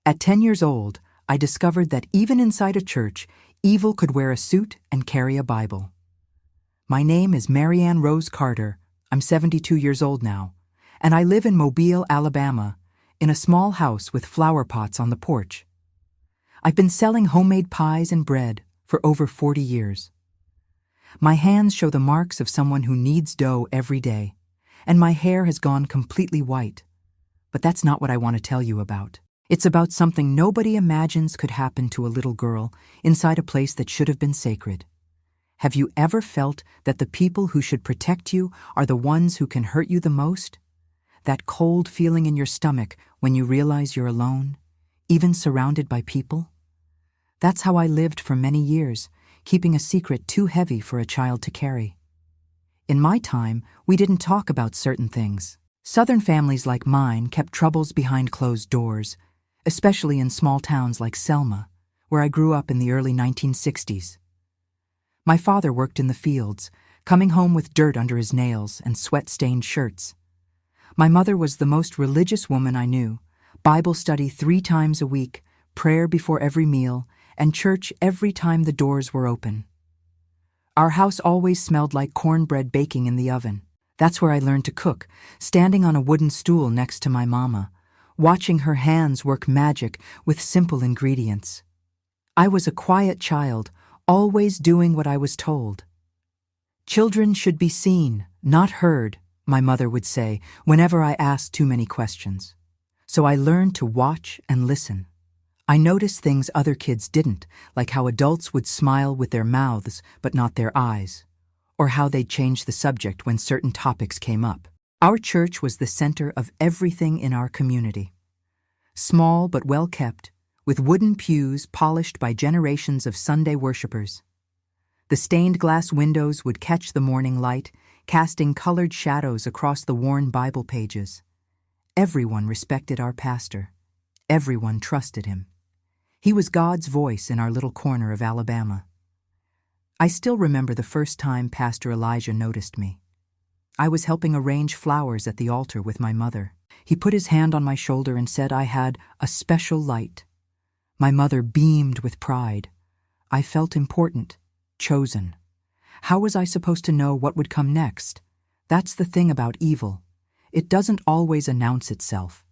At 10 years old, I discovered that even inside a church, evil could wear a suit and carry a Bible. My name is Marianne Rose Carter. I'm 72 years old now, and I live in Mobile, Alabama, in a small house with flower pots on the porch. I've been selling homemade pies and bread for over 40 years. My hands show the marks of someone who kneads dough every day, and my hair has gone completely white. But that's not what I want to tell you about. It's about something nobody imagines could happen to a little girl inside a place that should have been sacred. Have you ever felt that the people who should protect you are the ones who can hurt you the most? That cold feeling in your stomach when you realize you're alone, even surrounded by people? That's how I lived for many years, keeping a secret too heavy for a child to carry. In my time, we didn't talk about certain things. Southern families like mine kept troubles behind closed doors, especially in small towns like Selma, where I grew up in the early 1960s. My father worked in the fields, coming home with dirt under his nails and sweat-stained shirts. My mother was the most religious woman I knew, Bible study 3 times a week, prayer before every meal, and church every time the doors were open. Our house always smelled like cornbread baking in the oven. That's where I learned to cook, standing on a wooden stool next to my mama, watching her hands work magic with simple ingredients. I was a quiet child, always doing what I was told. Children should be seen, not heard, my mother would say whenever I asked too many questions. So I learned to watch and listen. I noticed things other kids didn't, like how adults would smile with their mouths but not their eyes, or how they'd change the subject when certain topics came up. Our church was the center of everything in our community. Small but well kept, with wooden pews polished by generations of Sunday worshipers. The stained glass windows would catch the morning light, casting colored shadows across the worn Bible pages. Everyone respected our pastor. Everyone trusted him. He was God's voice in our little corner of Alabama. I still remember the first time Pastor Elijah noticed me. I was helping arrange flowers at the altar with my mother. He put his hand on my shoulder and said I had a special light. My mother beamed with pride. I felt important, chosen. How was I supposed to know what would come next? That's the thing about evil. It doesn't always announce itself.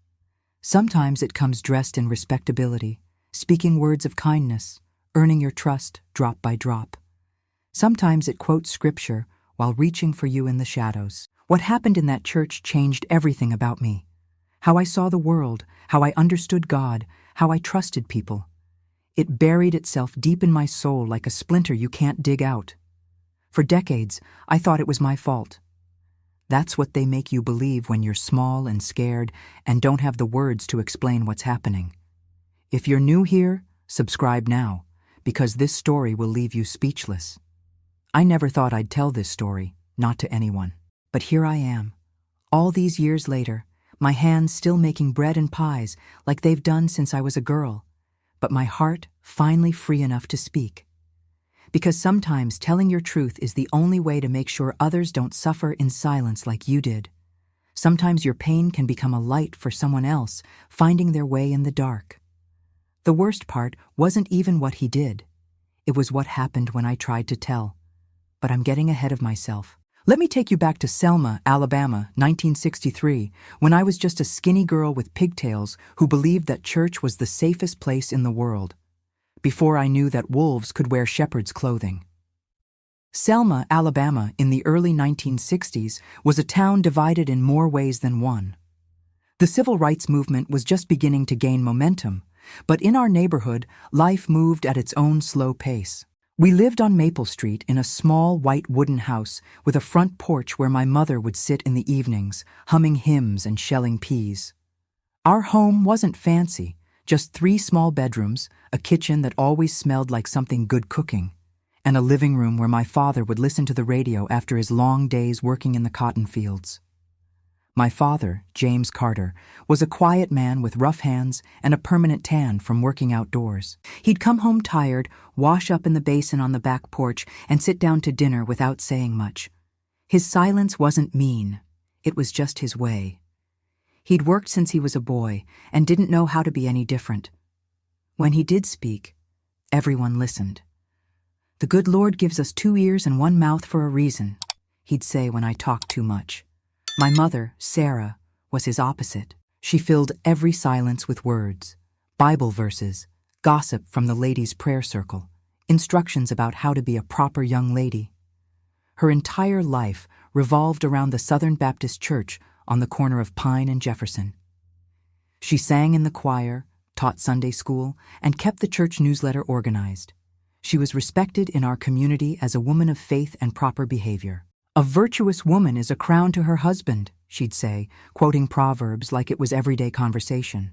Sometimes it comes dressed in respectability, speaking words of kindness, earning your trust drop by drop. Sometimes it quotes scripture while reaching for you in the shadows. What happened in that church changed everything about me. How I saw the world, how I understood God, how I trusted people. It buried itself deep in my soul like a splinter you can't dig out. For decades, I thought it was my fault. That's what they make you believe when you're small and scared and don't have the words to explain what's happening. If you're new here, subscribe now, because this story will leave you speechless. I never thought I'd tell this story, not to anyone. But here I am, all these years later, my hands still making bread and pies like they've done since I was a girl, but my heart finally free enough to speak. Because sometimes telling your truth is the only way to make sure others don't suffer in silence like you did. Sometimes your pain can become a light for someone else, finding their way in the dark. The worst part wasn't even what he did. It was what happened when I tried to tell. But I'm getting ahead of myself. Let me take you back to Selma, Alabama, 1963, when I was just a skinny girl with pigtails who believed that church was the safest place in the world, before I knew that wolves could wear shepherd's clothing. Selma, Alabama, in the early 1960s, was a town divided in more ways than one. The civil rights movement was just beginning to gain momentum, but in our neighborhood, life moved at its own slow pace. We lived on Maple Street in a small white wooden house with a front porch where my mother would sit in the evenings, humming hymns and shelling peas. Our home wasn't fancy, just 3 small bedrooms, a kitchen that always smelled like something good cooking, and a living room where my father would listen to the radio after his long days working in the cotton fields. My father, James Carter, was a quiet man with rough hands and a permanent tan from working outdoors. He'd come home tired, wash up in the basin on the back porch, and sit down to dinner without saying much. His silence wasn't mean. It was just his way. He'd worked since he was a boy and didn't know how to be any different, When he did speak, everyone listened. "The good Lord gives us 2 ears and 1 mouth for a reason," he'd say when I talked too much. My mother, Sarah, was his opposite. She filled every silence with words, Bible verses, gossip from the ladies' prayer circle, instructions about how to be a proper young lady. Her entire life revolved around the Southern Baptist Church on the corner of Pine and Jefferson. She sang in the choir, taught Sunday school, and kept the church newsletter organized. She was respected in our community as a woman of faith and proper behavior. "A virtuous woman is a crown to her husband," she'd say, quoting Proverbs like it was everyday conversation.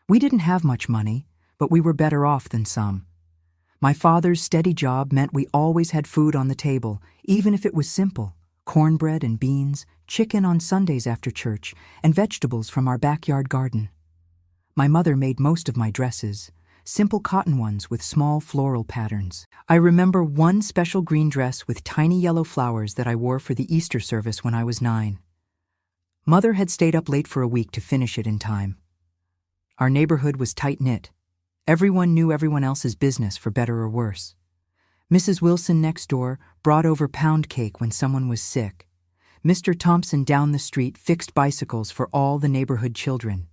We didn't have much money, but we were better off than some. My father's steady job meant we always had food on the table, even if it was simple: cornbread and beans, chicken on Sundays after church, and vegetables from our backyard garden. My mother made most of my dresses, simple cotton ones with small floral patterns. I remember one special green dress with tiny yellow flowers that I wore for the Easter service when I was 9. Mother had stayed up late for a week to finish it in time. Our neighborhood was tight-knit. Everyone knew everyone else's business, for better or worse. Mrs. Wilson next door brought over pound cake when someone was sick. Mr. Thompson down the street fixed bicycles for all the neighborhood children.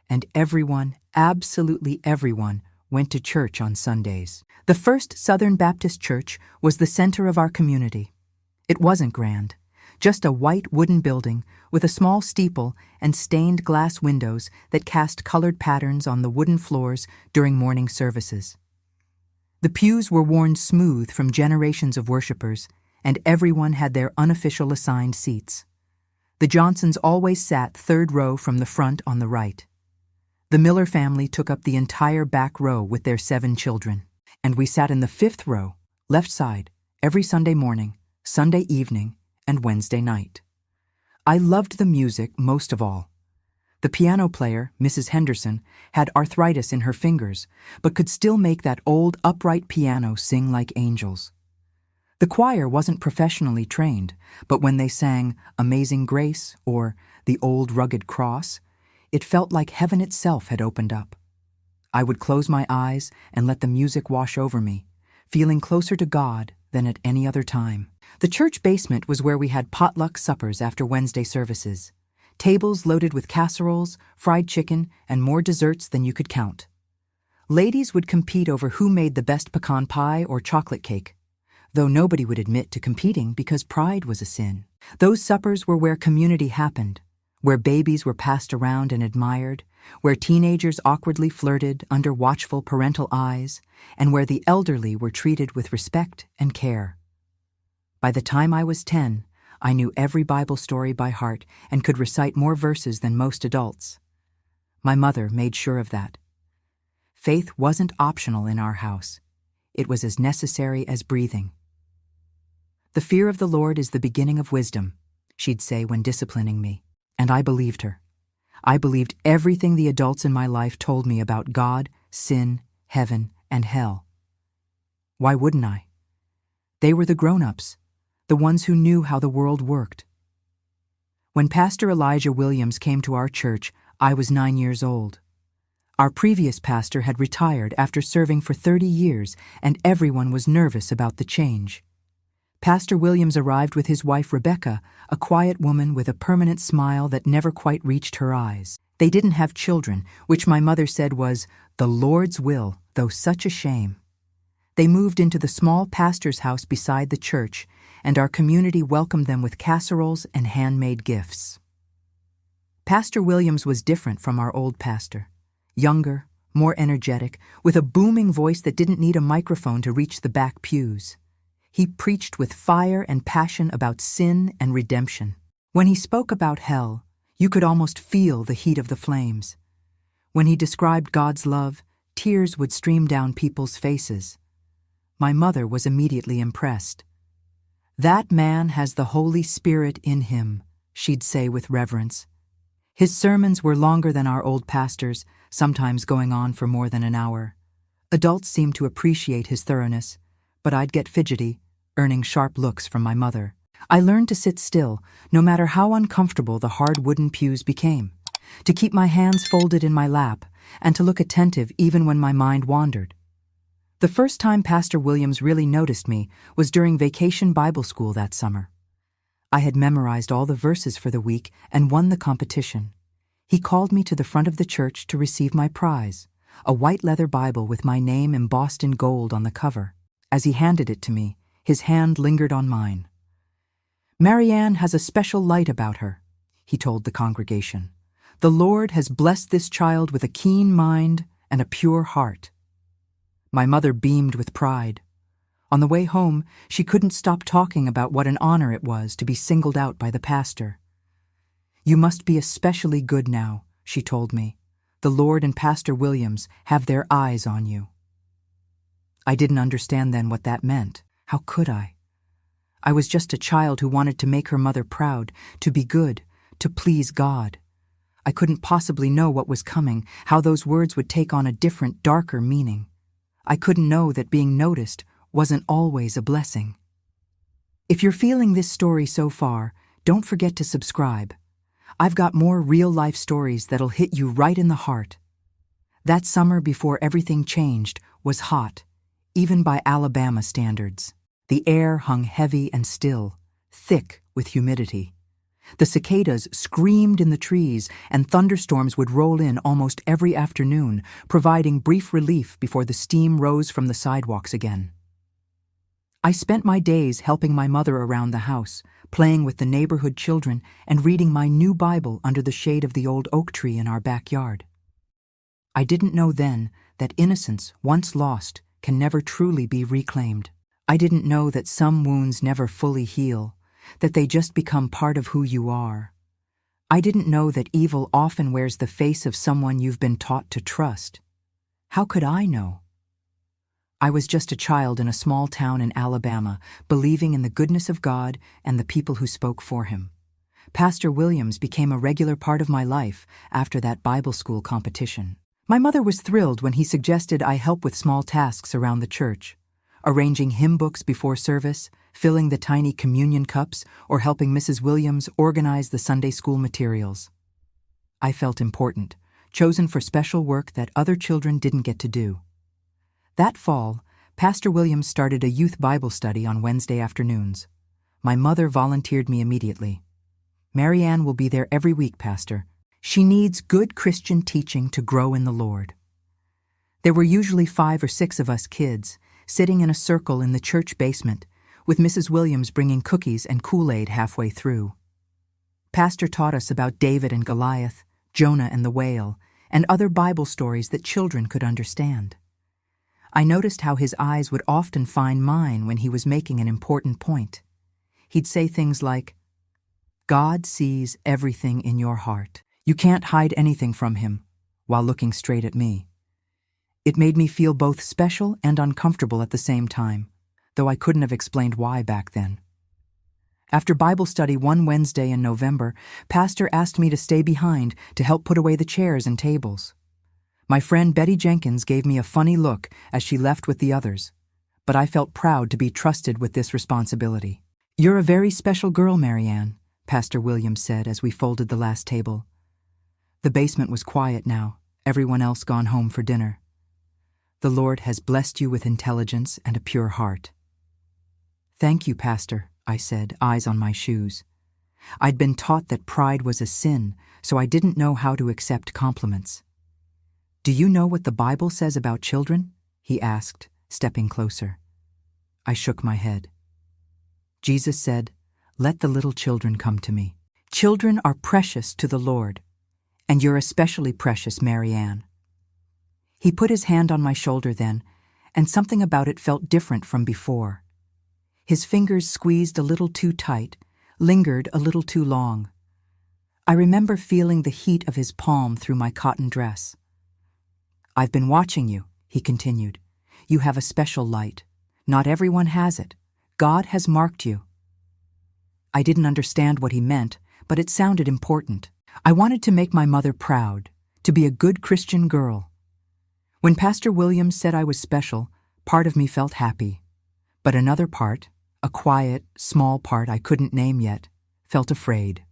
And everyone, absolutely everyone, went to church on Sundays. The First Southern Baptist Church was the center of our community. It wasn't grand, just a white wooden building with a small steeple and stained glass windows that cast colored patterns on the wooden floors during morning services. The pews were worn smooth from generations of worshipers, and everyone had their unofficial assigned seats. The Johnsons always sat 3rd row from the front on the right. The Miller family took up the entire back row with their 7 children, and we sat in the 5th row, left side, every Sunday morning, Sunday evening, and Wednesday night. I loved the music most of all. The piano player, Mrs. Henderson, had arthritis in her fingers, but could still make that old upright piano sing like angels. The choir wasn't professionally trained, but when they sang Amazing Grace or The Old Rugged Cross, it felt like heaven itself had opened up. I would close my eyes and let the music wash over me, feeling closer to God than at any other time. The church basement was where we had potluck suppers after Wednesday services, tables loaded with casseroles, fried chicken, and more desserts than you could count. Ladies would compete over who made the best pecan pie or chocolate cake, though nobody would admit to competing because pride was a sin. Those suppers were where community happened, where babies were passed around and admired, where teenagers awkwardly flirted under watchful parental eyes, and where the elderly were treated with respect and care. By the time I was 10, I knew every Bible story by heart and could recite more verses than most adults. My mother made sure of that. Faith wasn't optional in our house. It was as necessary as breathing. "The fear of the Lord is the beginning of wisdom," she'd say when disciplining me, and I believed her. I believed everything the adults in my life told me about God, sin, heaven, and hell. Why wouldn't I? They were the grown-ups, the ones who knew how the world worked. When Pastor Elijah Williams came to our church, I was 9 years old. Our previous pastor had retired after serving for 30 years, and everyone was nervous about the change. Pastor Williams arrived with his wife Rebecca, a quiet woman with a permanent smile that never quite reached her eyes. They didn't have children, which my mother said was the Lord's will, though such a shame. They moved into the small pastor's house beside the church, and our community welcomed them with casseroles and handmade gifts. Pastor Williams was different from our old pastor. Younger, more energetic, with a booming voice that didn't need a microphone to reach the back pews. He preached with fire and passion about sin and redemption. When he spoke about hell, you could almost feel the heat of the flames. When he described God's love, tears would stream down people's faces. My mother was immediately impressed. "That man has the Holy Spirit in him," she'd say with reverence. His sermons were longer than our old pastor's, sometimes going on for more than an hour. Adults seemed to appreciate his thoroughness, but I'd get fidgety, earning sharp looks from my mother. I learned to sit still, no matter how uncomfortable the hard wooden pews became. to keep my hands folded in my lap, and to look attentive even when my mind wandered. The first time Pastor Williams really noticed me was during Vacation Bible School that summer. I had memorized all the verses for the week and won the competition. He called me to the front of the church to receive my prize, a white leather Bible with my name embossed in gold on the cover. As he handed it to me, his hand lingered on mine. "Marianne has a special light about her," he told the congregation. "The Lord has blessed this child with a keen mind and a pure heart." My mother beamed with pride. On the way home, she couldn't stop talking about what an honor it was to be singled out by the pastor. "You must be especially good now," she told me. "The Lord and Pastor Williams have their eyes on you." I didn't understand then what that meant. How could I? I was just a child who wanted to make her mother proud, to be good, to please God. I couldn't possibly know what was coming, how those words would take on a different, darker meaning. I couldn't know that being noticed wasn't always a blessing. If you're feeling this story so far, don't forget to subscribe. I've got more real-life stories that'll hit you right in the heart. That summer before everything changed was hot, even by Alabama standards. The air hung heavy and still, thick with humidity. The cicadas screamed in the trees, and thunderstorms would roll in almost every afternoon, providing brief relief before the steam rose from the sidewalks again. I spent my days helping my mother around the house, playing with the neighborhood children, and reading my new Bible under the shade of the old oak tree in our backyard. I didn't know then that innocence, once lost, can never truly be reclaimed. I didn't know that some wounds never fully heal, that they just become part of who you are. I didn't know that evil often wears the face of someone you've been taught to trust. How could I know? I was just a child in a small town in Alabama, believing in the goodness of God and the people who spoke for him. Pastor Williams became a regular part of my life after that Bible school competition. My mother was thrilled when he suggested I help with small tasks around the church, arranging hymn books before service, filling the tiny communion cups, or helping Mrs. Williams organize the Sunday school materials. I felt important, chosen for special work that other children didn't get to do. That fall, Pastor Williams started a youth Bible study on Wednesday afternoons. My mother volunteered me immediately. "Marianne will be there every week, Pastor. She needs good Christian teaching to grow in the Lord." There were usually 5 or 6 of us kids, sitting in a circle in the church basement, with Mrs. Williams bringing cookies and Kool-Aid halfway through. Pastor taught us about David and Goliath, Jonah and the whale, and other Bible stories that children could understand. I noticed how his eyes would often find mine when he was making an important point. He'd say things like, "God sees everything in your heart. You can't hide anything from him," while looking straight at me. It made me feel both special and uncomfortable at the same time, though I couldn't have explained why back then. After Bible study one Wednesday in November, Pastor asked me to stay behind to help put away the chairs and tables. My friend Betty Jenkins gave me a funny look as she left with the others, but I felt proud to be trusted with this responsibility. "You're a very special girl, Marianne," Pastor Williams said as we folded the last table. The basement was quiet now, everyone else gone home for dinner. "The Lord has blessed you with intelligence and a pure heart." "Thank you, Pastor," I said, eyes on my shoes. I'd been taught that pride was a sin, so I didn't know how to accept compliments. "Do you know what the Bible says about children?" he asked, stepping closer. I shook my head. Jesus said, "Let the little children come to me." Children are precious to the Lord, and you're especially precious, Marianne. He put his hand on my shoulder then, and something about it felt different from before. His fingers squeezed a little too tight, lingered a little too long. I remember feeling the heat of his palm through my cotton dress. "I've been watching you," he continued. "You have a special light. Not everyone has it. God has marked you." I didn't understand what he meant, but it sounded important. I wanted to make my mother proud, to be a good Christian girl. When Pastor Williams said I was special, part of me felt happy. But another part, a quiet, small part I couldn't name yet, felt afraid.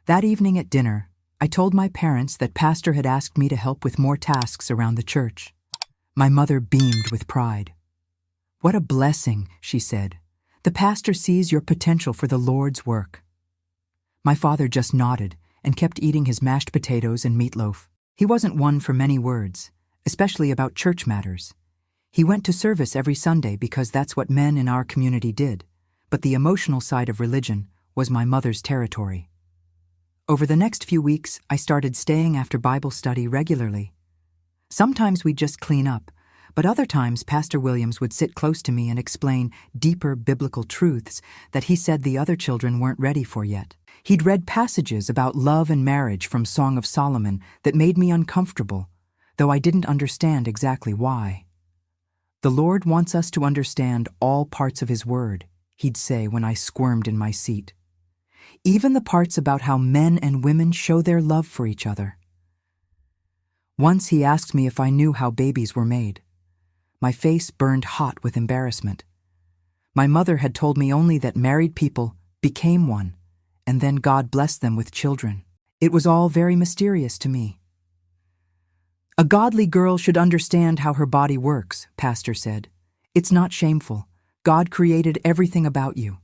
That evening at dinner, I told my parents that Pastor had asked me to help with more tasks around the church. My mother beamed with pride. "What a blessing," she said. "The pastor sees your potential for the Lord's work." My father just nodded and kept eating his mashed potatoes and meatloaf. He wasn't one for many words, especially about church matters. He went to service every Sunday because that's what men in our community did, but the emotional side of religion was my mother's territory. Over the next few weeks, I started staying after Bible study regularly. Sometimes we'd just clean up, but other times Pastor Williams would sit close to me and explain deeper biblical truths that he said the other children weren't ready for yet. He'd read passages about love and marriage from Song of Solomon that made me uncomfortable, though I didn't understand exactly why. "The Lord wants us to understand all parts of His Word," he'd say when I squirmed in my seat. "Even the parts about how men and women show their love for each other." Once he asked me if I knew how babies were made. My face burned hot with embarrassment. My mother had told me only that married people became one, and then God blessed them with children. It was all very mysterious to me. "A godly girl should understand how her body works," Pastor said. "It's not shameful. God created everything about you."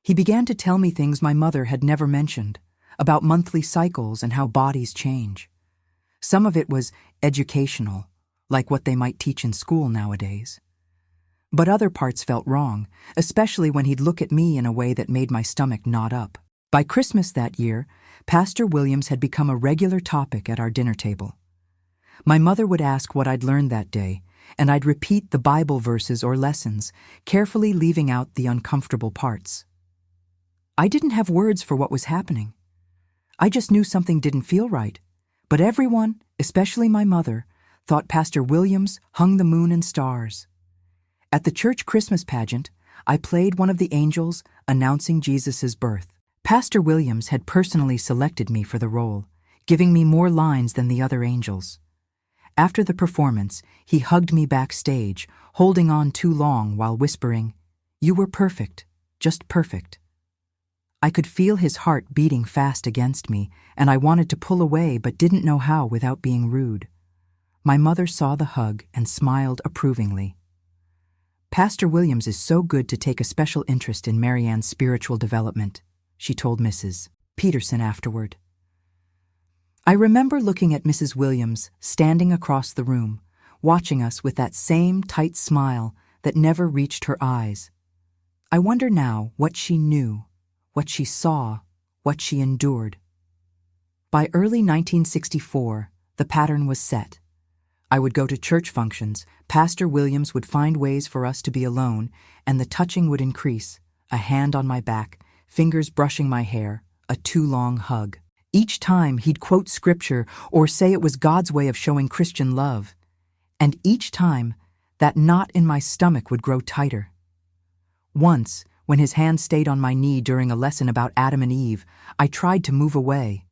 He began to tell me things my mother had never mentioned, about monthly cycles and how bodies change. Some of it was educational, like what they might teach in school nowadays. But other parts felt wrong, especially when he'd look at me in a way that made my stomach knot up. By Christmas that year, Pastor Williams had become a regular topic at our dinner table. My mother would ask what I'd learned that day, and I'd repeat the Bible verses or lessons, carefully leaving out the uncomfortable parts. I didn't have words for what was happening. I just knew something didn't feel right, but everyone, especially my mother, thought Pastor Williams hung the moon and stars. At the church Christmas pageant, I played one of the angels announcing Jesus' birth. Pastor Williams had personally selected me for the role, giving me more lines than the other angels. After the performance, he hugged me backstage, holding on too long while whispering, "You were perfect, just perfect." I could feel his heart beating fast against me, and I wanted to pull away but didn't know how without being rude. My mother saw the hug and smiled approvingly. "Pastor Williams is so good to take a special interest in Marianne's spiritual development," she told Mrs. Peterson afterward. I remember looking at Mrs. Williams standing across the room, watching us with that same tight smile that never reached her eyes. I wonder now what she knew, what she saw, what she endured. By early 1964, the pattern was set. I would go to church functions, Pastor Williams would find ways for us to be alone, and the touching would increase, a hand on my back, fingers brushing my hair, a too long hug. Each time he'd quote scripture or say it was God's way of showing Christian love. And each time, that knot in my stomach would grow tighter. Once, when his hand stayed on my knee during a lesson about Adam and Eve, I tried to move away.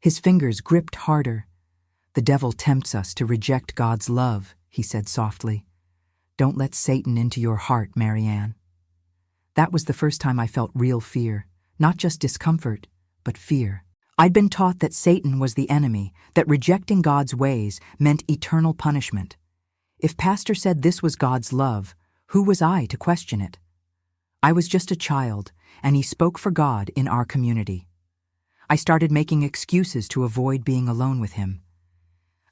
His fingers gripped harder. "The devil tempts us to reject God's love," he said softly. "Don't let Satan into your heart, Marianne." That was the first time I felt real fear, not just discomfort, but fear. I'd been taught that Satan was the enemy, that rejecting God's ways meant eternal punishment. If Pastor said this was God's love, who was I to question it? I was just a child, and he spoke for God in our community. I started making excuses to avoid being alone with him.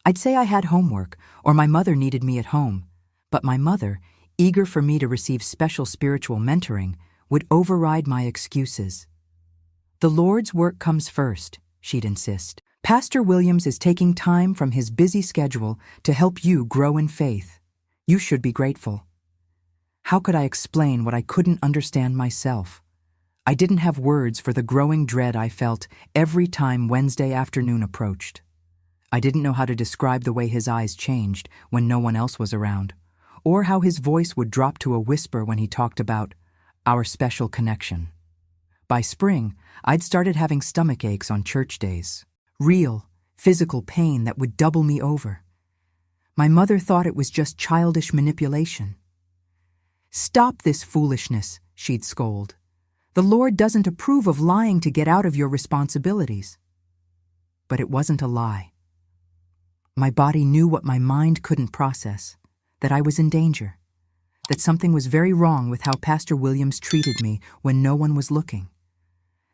I'd say I had homework, or my mother needed me at home, but my mother, eager for me to receive special spiritual mentoring, would override my excuses. "The Lord's work comes first," she'd insist. "Pastor Williams is taking time from his busy schedule to help you grow in faith. You should be grateful." How could I explain what I couldn't understand myself? I didn't have words for the growing dread I felt every time Wednesday afternoon approached. I didn't know how to describe the way his eyes changed when no one else was around, or how his voice would drop to a whisper when he talked about our special connection. By spring, I'd started having stomach aches on church days. Real, physical pain that would double me over. My mother thought it was just childish manipulation. "Stop this foolishness," she'd scold. "The Lord doesn't approve of lying to get out of your responsibilities." but it wasn't a lie. My body knew what my mind couldn't process, that I was in danger, that something was very wrong with how Pastor Williams treated me when no one was looking,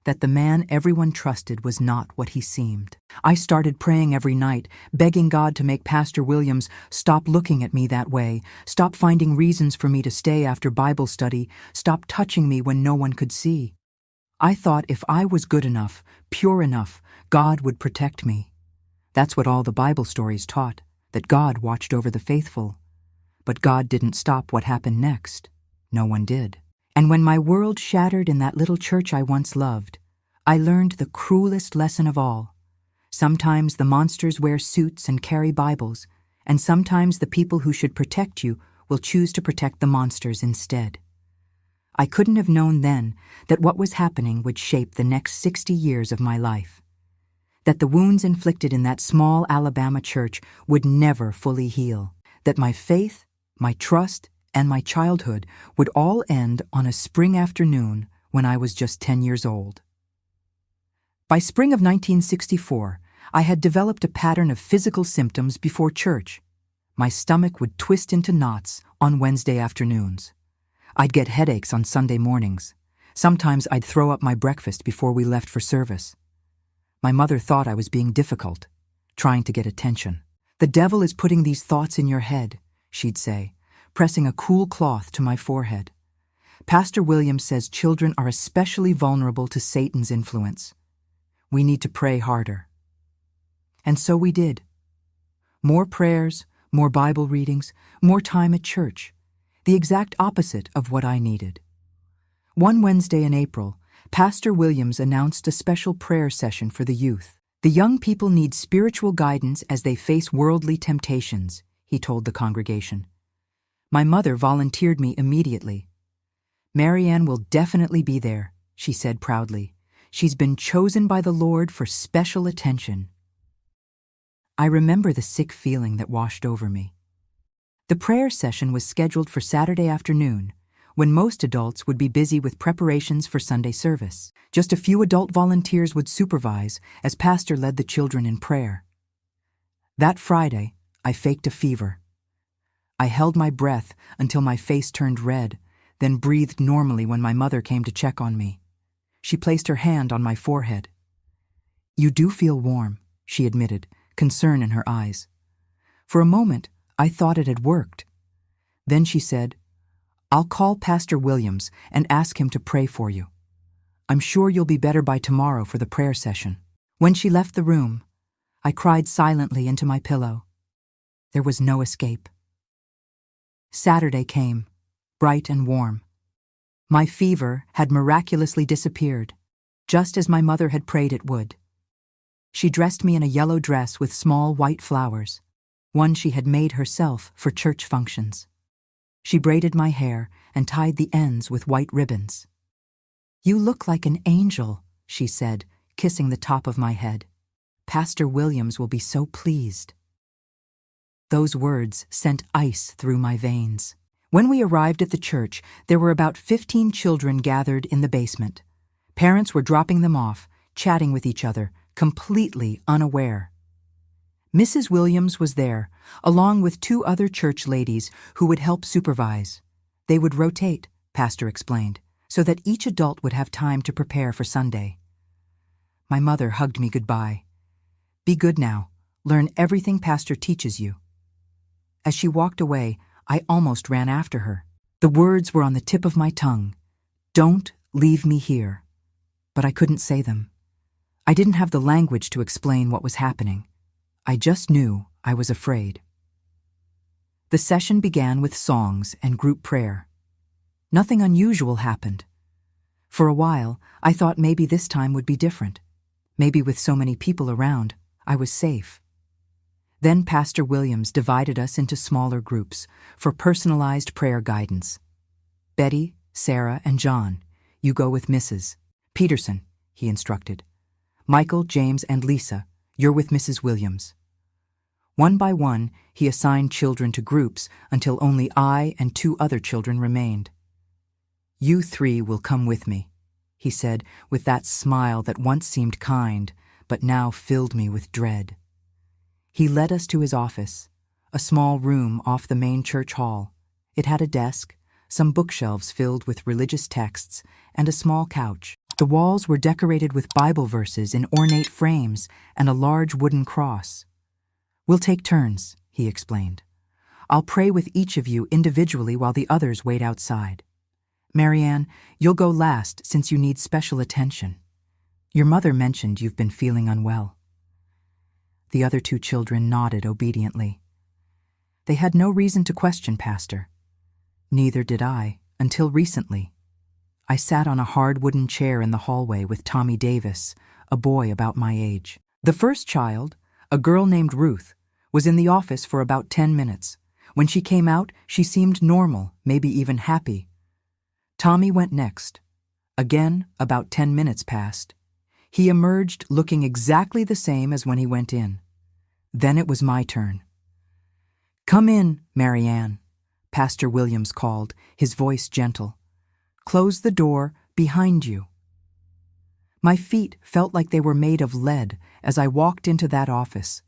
that the man everyone trusted was not what he seemed. I started praying every night, begging God to make Pastor Williams stop looking at me that way, stop finding reasons for me to stay after Bible study, stop touching me when no one could see. I thought if I was good enough, pure enough, God would protect me. That's what all the Bible stories taught, that God watched over the faithful. But God didn't stop what happened next. No one did. And when my world shattered in that little church I once loved, I learned the cruelest lesson of all. Sometimes the monsters wear suits and carry Bibles, and sometimes the people who should protect you will choose to protect the monsters instead. I couldn't have known then that what was happening would shape the next 60 years of my life. That the wounds inflicted in that small Alabama church would never fully heal. That my faith, my trust, and my childhood would all end on a spring afternoon when I was just 10 years old. By spring of 1964, I had developed a pattern of physical symptoms before church. My stomach would twist into knots on Wednesday afternoons. I'd get headaches on Sunday mornings. Sometimes I'd throw up my breakfast before we left for service. My mother thought I was being difficult, trying to get attention. "The devil is putting these thoughts in your head," she'd say, pressing a cool cloth to my forehead. "Pastor Williams says children are especially vulnerable to Satan's influence. We need to pray harder." And so we did. More prayers, more Bible readings, more time at church. The exact opposite of what I needed. One Wednesday in April, Pastor Williams announced a special prayer session for the youth. "The young people need spiritual guidance as they face worldly temptations," he told the congregation. My mother volunteered me immediately. "Marianne will definitely be there," she said proudly. "She's been chosen by the Lord for special attention." I remember the sick feeling that washed over me. The prayer session was scheduled for Saturday afternoon, when most adults would be busy with preparations for Sunday service. Just a few adult volunteers would supervise as Pastor led the children in prayer. That Friday, I faked a fever. I held my breath until my face turned red, then breathed normally when my mother came to check on me. She placed her hand on my forehead. "You do feel warm," she admitted, concern in her eyes. For a moment, I thought it had worked. Then she said, "I'll call Pastor Williams and ask him to pray for you. I'm sure you'll be better by tomorrow for the prayer session." When she left the room, I cried silently into my pillow. There was no escape. Saturday came, bright and warm. My fever had miraculously disappeared, just as my mother had prayed it would. She dressed me in a yellow dress with small white flowers, one she had made herself for church functions. She braided my hair and tied the ends with white ribbons. "You look like an angel," she said, kissing the top of my head. "Pastor Williams will be so pleased." Those words sent ice through my veins. When we arrived at the church, there were about 15 children gathered in the basement. Parents were dropping them off, chatting with each other, completely unaware. Mrs. Williams was there, along with 2 other church ladies who would help supervise. They would rotate, Pastor explained, so that each adult would have time to prepare for Sunday. My mother hugged me goodbye. "Be good now. Learn everything Pastor teaches you." As she walked away, I almost ran after her. The words were on the tip of my tongue. "Don't leave me here." But I couldn't say them. I didn't have the language to explain what was happening. I just knew I was afraid. The session began with songs and group prayer. Nothing unusual happened. For a while, I thought maybe this time would be different. Maybe with so many people around, I was safe. Then Pastor Williams divided us into smaller groups for personalized prayer guidance. "Betty, Sarah, and John, you go with Mrs. Peterson," he instructed. "Michael, James, and Lisa, you're with Mrs. Williams." One by one, he assigned children to groups until only I and 2 other children remained. "You 3 will come with me," he said with that smile that once seemed kind, but now filled me with dread. He led us to his office, a small room off the main church hall. It had a desk, some bookshelves filled with religious texts, and a small couch. The walls were decorated with Bible verses in ornate frames and a large wooden cross. "We'll take turns," he explained. "I'll pray with each of you individually while the others wait outside. Marianne, you'll go last since you need special attention. Your mother mentioned you've been feeling unwell." The other two children nodded obediently. They had no reason to question Pastor. Neither did I, until recently. I sat on a hard wooden chair in the hallway with Tommy Davis, a boy about my age. The first child, a girl named Ruth, was in the office for about 10 minutes. When she came out, she seemed normal, maybe even happy. Tommy went next. Again, about 10 minutes passed. He emerged looking exactly the same as when he went in. Then it was my turn. "Come in, Marianne," Pastor Williams called, his voice gentle. "Close the door behind you." My feet felt like they were made of lead as I walked into that office.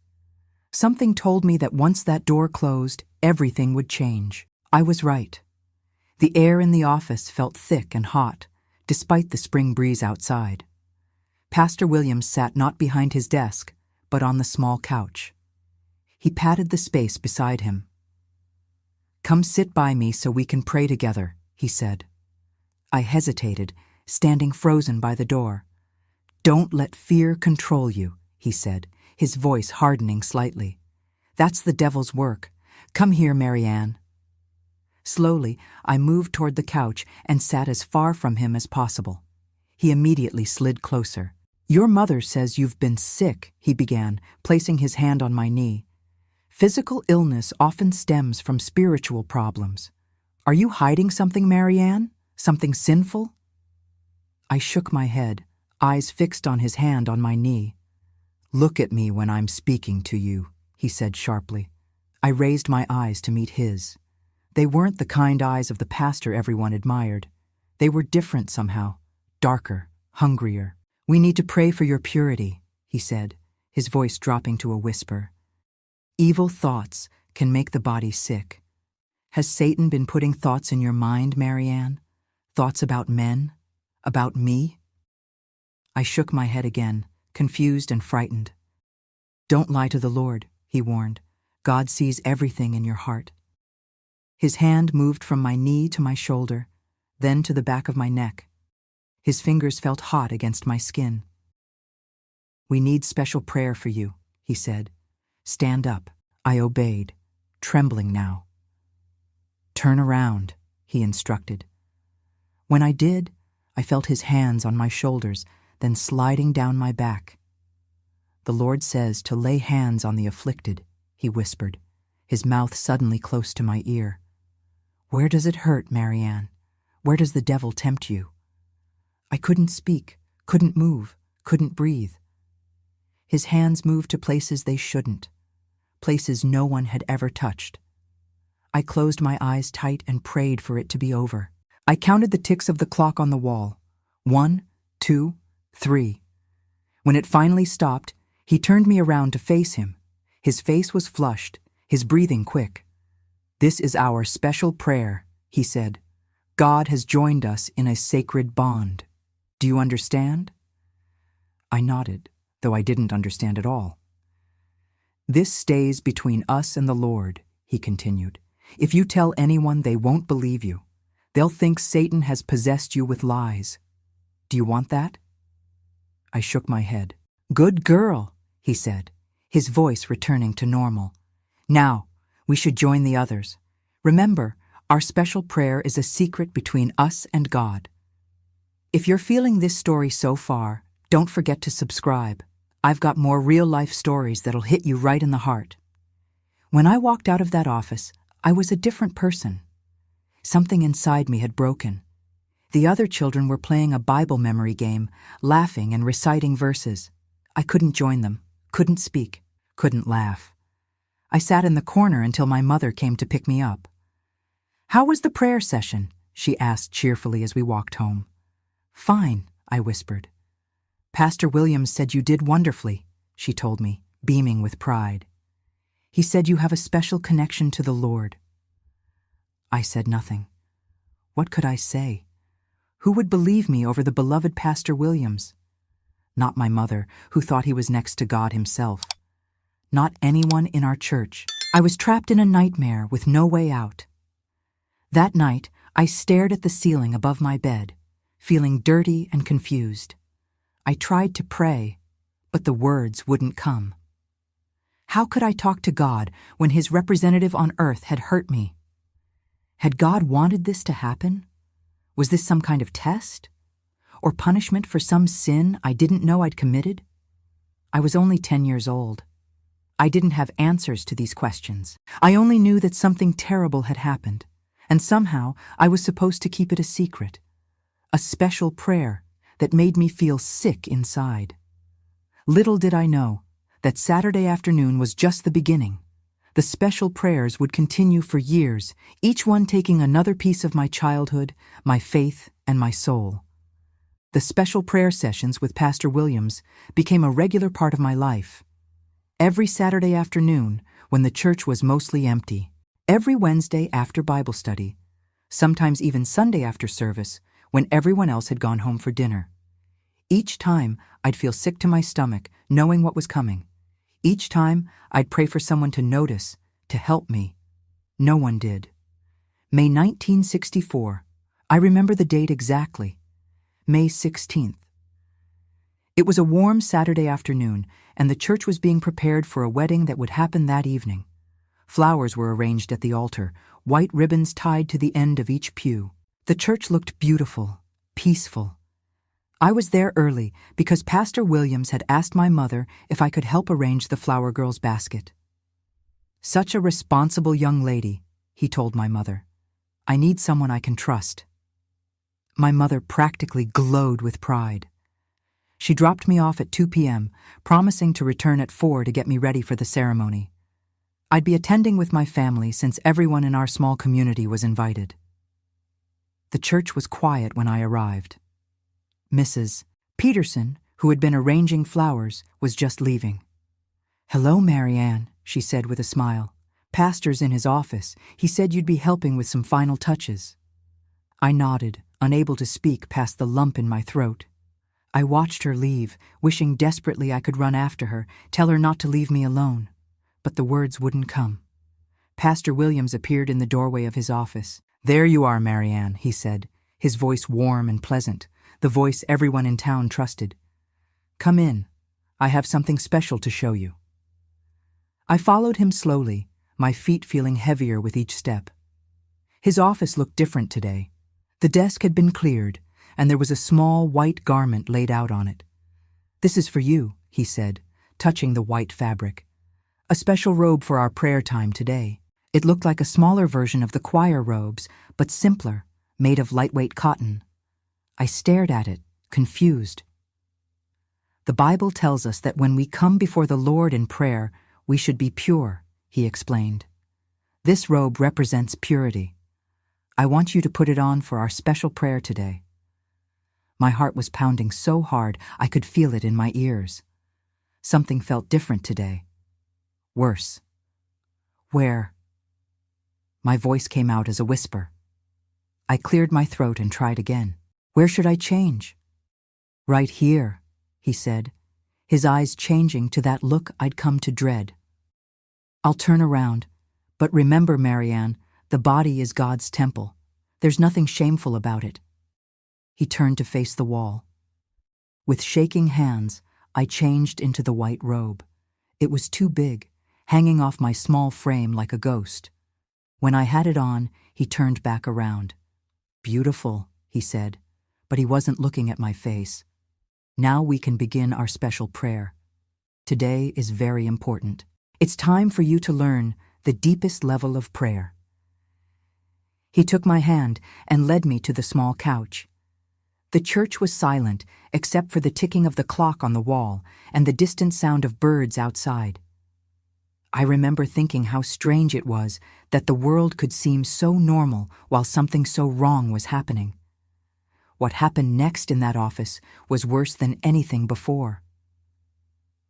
Something told me that once that door closed, everything would change. I was right. The air in the office felt thick and hot, despite the spring breeze outside. Pastor Williams sat not behind his desk, but on the small couch. He patted the space beside him. "Come sit by me so we can pray together," he said. I hesitated, standing frozen by the door. "Don't let fear control you," he said, his voice hardening slightly. "That's the devil's work. Come here, Marianne." Slowly, I moved toward the couch and sat as far from him as possible. He immediately slid closer. "Your mother says you've been sick," he began, placing his hand on my knee. "Physical illness often stems from spiritual problems. Are you hiding something, Marianne? Something sinful?" I shook my head, eyes fixed on his hand on my knee. "Look at me when I'm speaking to you," he said sharply. I raised my eyes to meet his. They weren't the kind eyes of the pastor everyone admired. They were different somehow, darker, hungrier. "We need to pray for your purity," he said, his voice dropping to a whisper. "Evil thoughts can make the body sick. Has Satan been putting thoughts in your mind, Marianne? Thoughts about men? About me?" I shook my head again, confused and frightened. "Don't lie to the Lord," he warned. "God sees everything in your heart." His hand moved from my knee to my shoulder, then to the back of my neck. His fingers felt hot against my skin. "We need special prayer for you," he said. "Stand up." I obeyed, trembling now. "Turn around," he instructed. When I did, I felt his hands on my shoulders, then sliding down my back. "The Lord says to lay hands on the afflicted," he whispered, his mouth suddenly close to my ear. "Where does it hurt, Marianne? Where does the devil tempt you?" I couldn't speak, couldn't move, couldn't breathe. His hands moved to places they shouldn't, places no one had ever touched. I closed my eyes tight and prayed for it to be over. I counted the ticks of the clock on the wall. 1, 2, 3. When it finally stopped, he turned me around to face him. His face was flushed, his breathing quick. "This is our special prayer," he said. "God has joined us in a sacred bond. Do you understand?" I nodded, though I didn't understand at all. "This stays between us and the Lord," he continued. "If you tell anyone, they won't believe you. They'll think Satan has possessed you with lies. Do you want that?" I shook my head. "Good girl," he said, his voice returning to normal. "Now, we should join the others. Remember, our special prayer is a secret between us and God." If you're feeling this story so far, don't forget to subscribe. I've got more real-life stories that'll hit you right in the heart. When I walked out of that office, I was a different person. Something inside me had broken. The other children were playing a Bible memory game, laughing and reciting verses. I couldn't join them, couldn't speak, couldn't laugh. I sat in the corner until my mother came to pick me up. "How was the prayer session?" she asked cheerfully as we walked home. "Fine," I whispered. Pastor Williams said you did wonderfully, she told me, beaming with pride. He said you have a special connection to the Lord. I said nothing. What could I say? Who would believe me over the beloved Pastor Williams? Not my mother, who thought he was next to God himself. Not anyone in our church. I was trapped in a nightmare with no way out. That night, I stared at the ceiling above my bed, feeling dirty and confused. I tried to pray, but the words wouldn't come. How could I talk to God when his representative on earth had hurt me? Had God wanted this to happen? Was this some kind of test? Or punishment for some sin I didn't know I'd committed? I was only 10 years old. I didn't have answers to these questions. I only knew that something terrible had happened, and somehow I was supposed to keep it a secret. A special prayer that made me feel sick inside. Little did I know that Saturday afternoon was just the beginning. The special prayers would continue for years, each one taking another piece of my childhood, my faith, and my soul. The special prayer sessions with Pastor Williams became a regular part of my life. Every Saturday afternoon, when the church was mostly empty. Every Wednesday after Bible study. Sometimes even Sunday after service, when everyone else had gone home for dinner. Each time, I'd feel sick to my stomach, knowing what was coming. Each time, I'd pray for someone to notice, to help me. No one did. May 1964. I remember the date exactly. May 16th. It was a warm Saturday afternoon, and the church was being prepared for a wedding that would happen that evening. Flowers were arranged at the altar, white ribbons tied to the end of each pew. The church looked beautiful, peaceful. I was there early because Pastor Williams had asked my mother if I could help arrange the flower girl's basket. Such a responsible young lady, he told my mother. I need someone I can trust. My mother practically glowed with pride. She dropped me off at 2 p.m., promising to return at 4 to get me ready for the ceremony. I'd be attending with my family since everyone in our small community was invited. The church was quiet when I arrived. Mrs. Peterson, who had been arranging flowers, was just leaving. "Hello, Mary Ann," she said with a smile. "Pastor's in his office. He said you'd be helping with some final touches." I nodded, unable to speak past the lump in my throat. I watched her leave, wishing desperately I could run after her, tell her not to leave me alone. But the words wouldn't come. Pastor Williams appeared in the doorway of his office. "There you are, Mary Ann," he said, his voice warm and pleasant, the voice everyone in town trusted. "Come in. I have something special to show you." I followed him slowly, my feet feeling heavier with each step. His office looked different today. The desk had been cleared, and there was a small white garment laid out on it. "This is for you," he said, touching the white fabric. "A special robe for our prayer time today." It looked like a smaller version of the choir robes, but simpler, made of lightweight cotton. I stared at it, confused. "The Bible tells us that when we come before the Lord in prayer, we should be pure," he explained. "This robe represents purity. I want you to put it on for our special prayer today." My heart was pounding so hard I could feel it in my ears. Something felt different today. Worse. "Where?" My voice came out as a whisper. I cleared my throat and tried again. "Where should I change?" "Right here," he said, his eyes changing to that look I'd come to dread. "I'll turn around, but remember, Mary Ann, the body is God's temple. There's nothing shameful about it." He turned to face the wall. With shaking hands, I changed into the white robe. It was too big, hanging off my small frame like a ghost. When I had it on, he turned back around. "Beautiful," he said, but he wasn't looking at my face. "Now we can begin our special prayer. Today is very important. It's time for you to learn the deepest level of prayer." He took my hand and led me to the small couch. The church was silent, except for the ticking of the clock on the wall and the distant sound of birds outside. I remember thinking how strange it was that the world could seem so normal while something so wrong was happening. What happened next in that office was worse than anything before.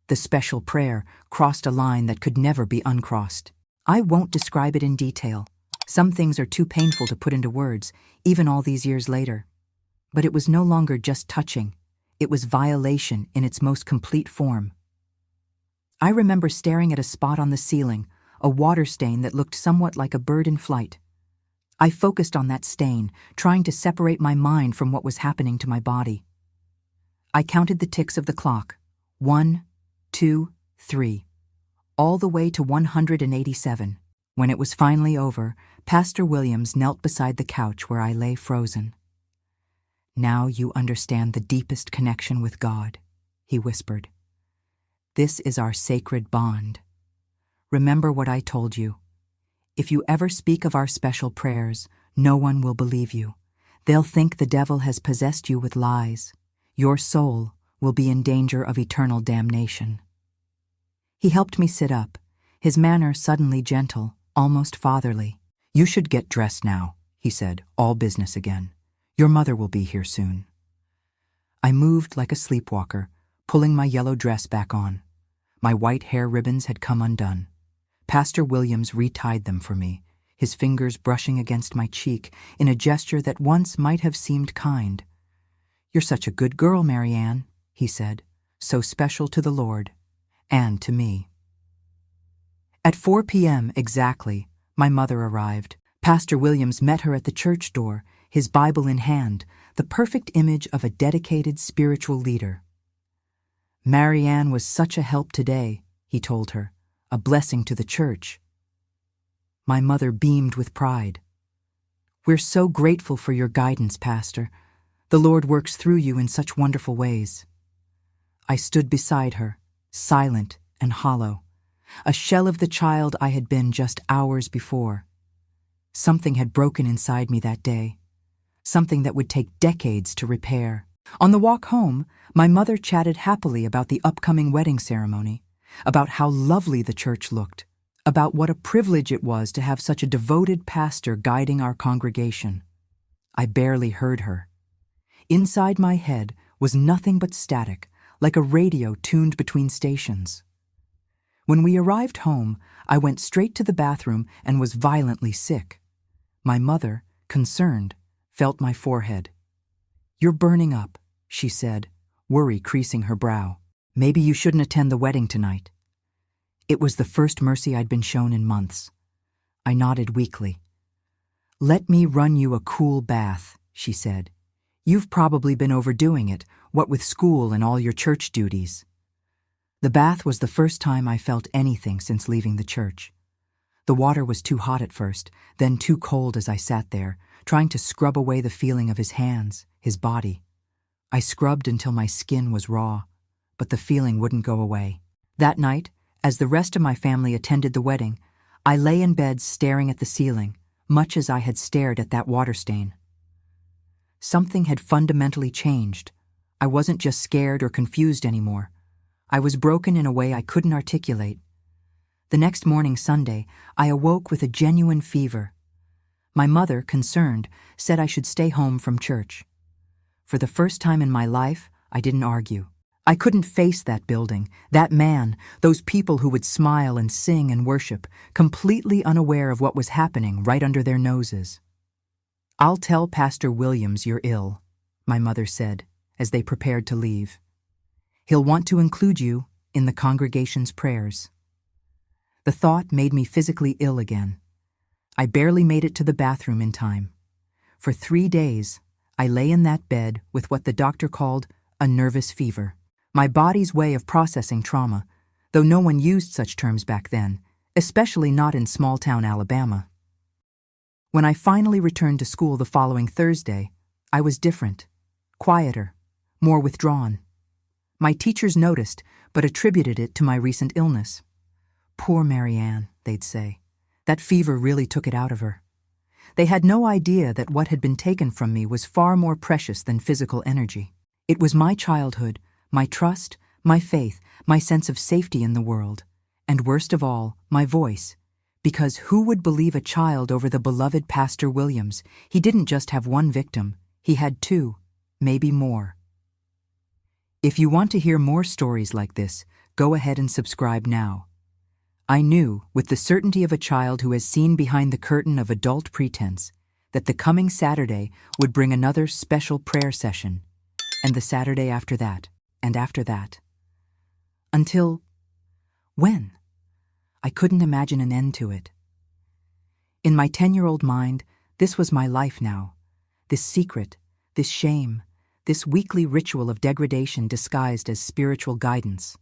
The special prayer crossed a line that could never be uncrossed. I won't describe it in detail. Some things are too painful to put into words, even all these years later. But it was no longer just touching. It was violation in its most complete form. I remember staring at a spot on the ceiling, a water stain that looked somewhat like a bird in flight. I focused on that stain, trying to separate my mind from what was happening to my body. I counted the ticks of the clock. 1, 2, 3. All the way to 187. When it was finally over, Pastor Williams knelt beside the couch where I lay frozen. "Now you understand the deepest connection with God," he whispered. "This is our sacred bond. Remember what I told you. If you ever speak of our special prayers, no one will believe you. They'll think the devil has possessed you with lies. Your soul will be in danger of eternal damnation." He helped me sit up, his manner suddenly gentle, almost fatherly. "You should get dressed now," he said, all business again. "Your mother will be here soon." I moved like a sleepwalker, pulling my yellow dress back on. My white hair ribbons had come undone. Pastor Williams retied them for me, his fingers brushing against my cheek in a gesture that once might have seemed kind. "You're such a good girl, Mary Ann," he said, "so special to the Lord, and to me." At 4 p.m. exactly, my mother arrived. Pastor Williams met her at the church door, his Bible in hand, the perfect image of a dedicated spiritual leader. "Mary Ann was such a help today," he told her, "a blessing to the church." My mother beamed with pride. "We're so grateful for your guidance, Pastor. The Lord works through you in such wonderful ways." I stood beside her, silent and hollow, a shell of the child I had been just hours before. Something had broken inside me that day, something that would take decades to repair. On the walk home, my mother chatted happily about the upcoming wedding ceremony, about how lovely the church looked, about what a privilege it was to have such a devoted pastor guiding our congregation. I barely heard her. Inside my head was nothing but static, like a radio tuned between stations. When we arrived home, I went straight to the bathroom and was violently sick. My mother, concerned, felt my forehead. "You're burning up," she said, worry creasing her brow. "Maybe you shouldn't attend the wedding tonight." It was the first mercy I'd been shown in months. I nodded weakly. "Let me run you a cool bath," she said. "You've probably been overdoing it, what with school and all your church duties." The bath was the first time I felt anything since leaving the church. The water was too hot at first, then too cold as I sat there, trying to scrub away the feeling of his hands, his body. I scrubbed until my skin was raw, but the feeling wouldn't go away. That night, as the rest of my family attended the wedding, I lay in bed staring at the ceiling, much as I had stared at that water stain. Something had fundamentally changed. I wasn't just scared or confused anymore. I was broken in a way I couldn't articulate. The next morning, Sunday, I awoke with a genuine fever. My mother, concerned, said I should stay home from church. For the first time in my life, I didn't argue. I couldn't face that building, that man, those people who would smile and sing and worship, completely unaware of what was happening right under their noses. "I'll tell Pastor Williams you're ill," my mother said, as they prepared to leave. "He'll want to include you in the congregation's prayers." The thought made me physically ill again. I barely made it to the bathroom in time. For 3 days, I lay in that bed with what the doctor called a nervous fever, my body's way of processing trauma, though no one used such terms back then, especially not in small-town Alabama. When I finally returned to school the following Thursday, I was different, quieter, more withdrawn. My teachers noticed, but attributed it to my recent illness. "Poor Mary Ann," they'd say. "That fever really took it out of her." They had no idea that what had been taken from me was far more precious than physical energy. It was my childhood, my trust, my faith, my sense of safety in the world, and worst of all, my voice. Because who would believe a child over the beloved Pastor Williams? He didn't just have one victim, he had 2. maybe more. If you want to hear more stories like this, go ahead and subscribe now. I knew, with the certainty of a child who has seen behind the curtain of adult pretense, that the coming Saturday would bring another special prayer session, and the Saturday after that, and after that. Until when? I couldn't imagine an end to it. In my 10-year-old mind, this was my life now. This secret, this shame, this weekly ritual of degradation disguised as spiritual guidance.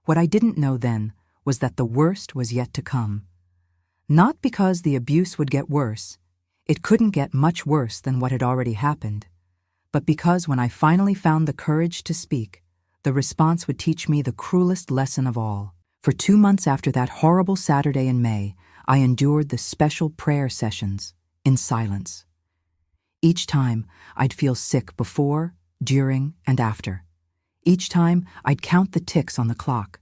What I didn't know then was that the worst was yet to come. Not because the abuse would get worse, it couldn't get much worse than what had already happened, but because when I finally found the courage to speak, the response would teach me the cruelest lesson of all. For 2 months after that horrible Saturday in May, I endured the special prayer sessions in silence. Each time, I'd feel sick before, during, and after. Each time, I'd count the ticks on the clock.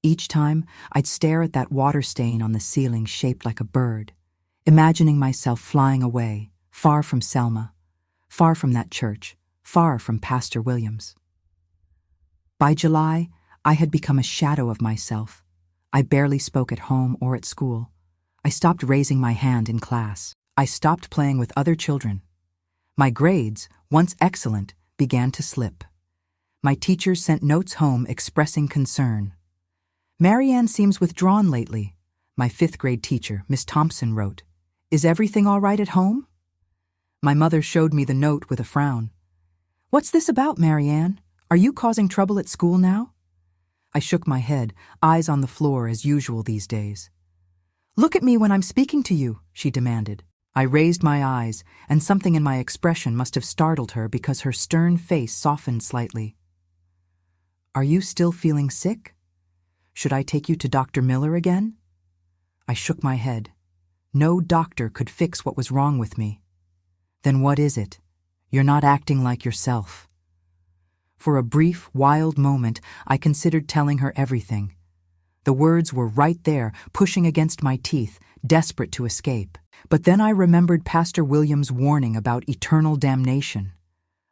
Each time, I'd stare at that water stain on the ceiling shaped like a bird, imagining myself flying away, far from Selma, far from that church, far from Pastor Williams. By July, I had become a shadow of myself. I barely spoke at home or at school. I stopped raising my hand in class. I stopped playing with other children. My grades, once excellent, began to slip. My teachers sent notes home expressing concern. "Marianne seems withdrawn lately," my 5th grade teacher, Miss Thompson, wrote. "Is everything all right at home?" My mother showed me the note with a frown. "What's this about, Marianne? Are you causing trouble at school now?" I shook my head, eyes on the floor as usual these days. "Look at me when I'm speaking to you," she demanded. I raised my eyes, and something in my expression must have startled her because her stern face softened slightly. "Are you still feeling sick? Should I take you to Dr. Miller again?" I shook my head. No doctor could fix what was wrong with me. "Then what is it? You're not acting like yourself." For a brief, wild moment, I considered telling her everything. The words were right there, pushing against my teeth, desperate to escape. But then I remembered Pastor Williams' warning about eternal damnation,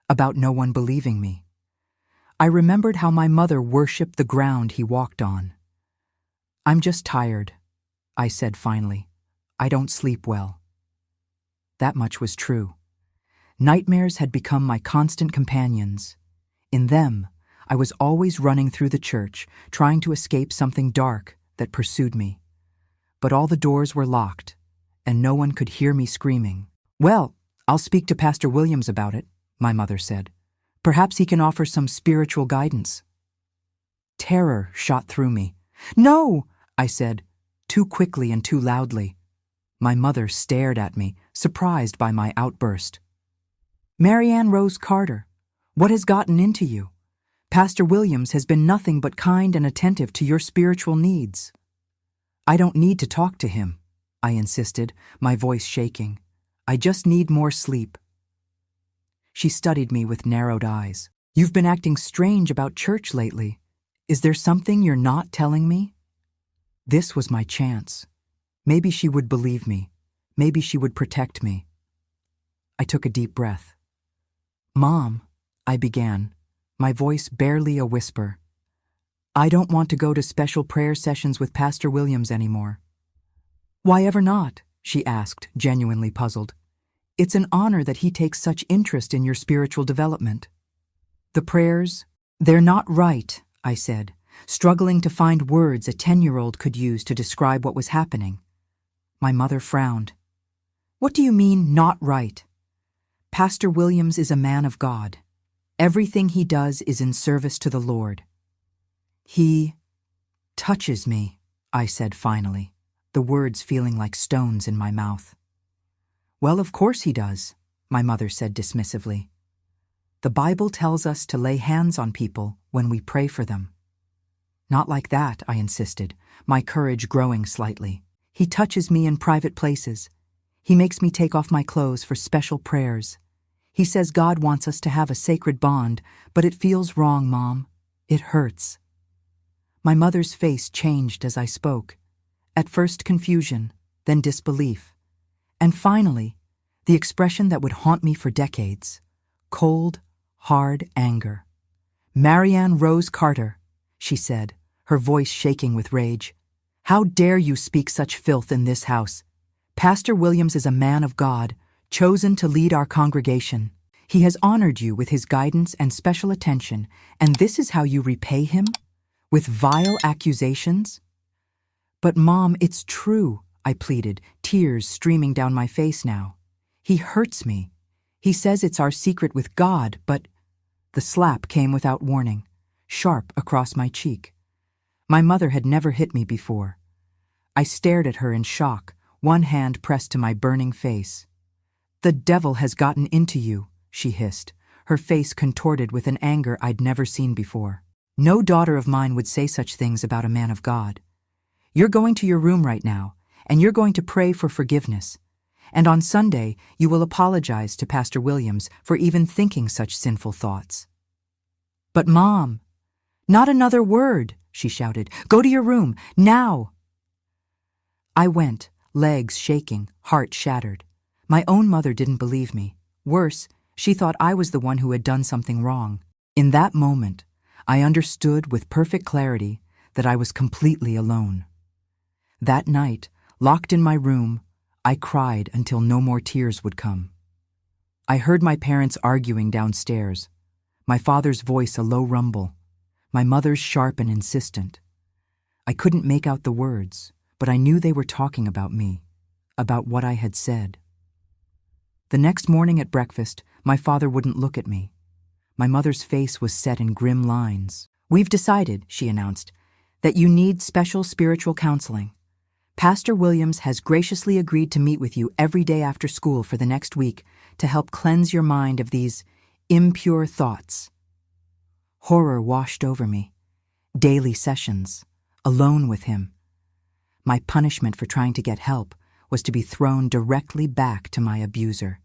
about no one believing me. I remembered how my mother worshipped the ground he walked on. "I'm just tired," I said finally. "I don't sleep well." That much was true. Nightmares had become my constant companions. In them, I was always running through the church, trying to escape something dark that pursued me. But all the doors were locked, and no one could hear me screaming. "Well, I'll speak to Pastor Williams about it," my mother said. "Perhaps he can offer some spiritual guidance." Terror shot through me. "No!" I said, too quickly and too loudly. My mother stared at me, surprised by my outburst. "Marianne Rose Carter, what has gotten into you? Pastor Williams has been nothing but kind and attentive to your spiritual needs." "I don't need to talk to him," I insisted, my voice shaking. "I just need more sleep." She studied me with narrowed eyes. "You've been acting strange about church lately. Is there something you're not telling me?" This was my chance. Maybe she would believe me. Maybe she would protect me. I took a deep breath. "Mom," I began, my voice barely a whisper. "I don't want to go to special prayer sessions with Pastor Williams anymore." "Why ever not?" she asked, genuinely puzzled. "It's an honor that he takes such interest in your spiritual development." "The prayers, they're not right," I said, struggling to find words a 10-year-old could use to describe what was happening. My mother frowned. "What do you mean, not right?" "Pastor Williams is a man of God. Everything he does is in service to the Lord." "He touches me," I said finally, the words feeling like stones in my mouth. "Well, of course he does," my mother said dismissively. "The Bible tells us to lay hands on people when we pray for them." "Not like that," I insisted, my courage growing slightly. "He touches me in private places. He makes me take off my clothes for special prayers. He says God wants us to have a sacred bond, but it feels wrong, Mom. It hurts." My mother's face changed as I spoke. At first confusion, then disbelief. And finally, the expression that would haunt me for decades. Cold, hard anger. "Marianne Rose Carter," she said, her voice shaking with rage. "How dare you speak such filth in this house? Pastor Williams is a man of God, chosen to lead our congregation. He has honored you with his guidance and special attention, and this is how you repay him? With vile accusations?" "But Mom, it's true," I pleaded, tears streaming down my face now. "He hurts me. He says it's our secret with God, but—" The slap came without warning, sharp across my cheek. My mother had never hit me before. I stared at her in shock, one hand pressed to my burning face. "The devil has gotten into you," she hissed, her face contorted with an anger I'd never seen before. "No daughter of mine would say such things about a man of God. You're going to your room right now, and you're going to pray for forgiveness. And on Sunday, you will apologize to Pastor Williams for even thinking such sinful thoughts." "But Mom—" "Not another word," she shouted. "Go to your room, now!" I went, legs shaking, heart shattered. My own mother didn't believe me. Worse, she thought I was the one who had done something wrong. In that moment, I understood with perfect clarity that I was completely alone. That night, locked in my room, I cried until no more tears would come. I heard my parents arguing downstairs, my father's voice a low rumble, my mother's sharp and insistent. I couldn't make out the words, but I knew they were talking about me, about what I had said. The next morning at breakfast, my father wouldn't look at me. My mother's face was set in grim lines. "We've decided," she announced, "that you need special spiritual counseling. Pastor Williams has graciously agreed to meet with you every day after school for the next week to help cleanse your mind of these impure thoughts." Horror washed over me. Daily sessions, alone with him. My punishment for trying to get help was to be thrown directly back to my abuser.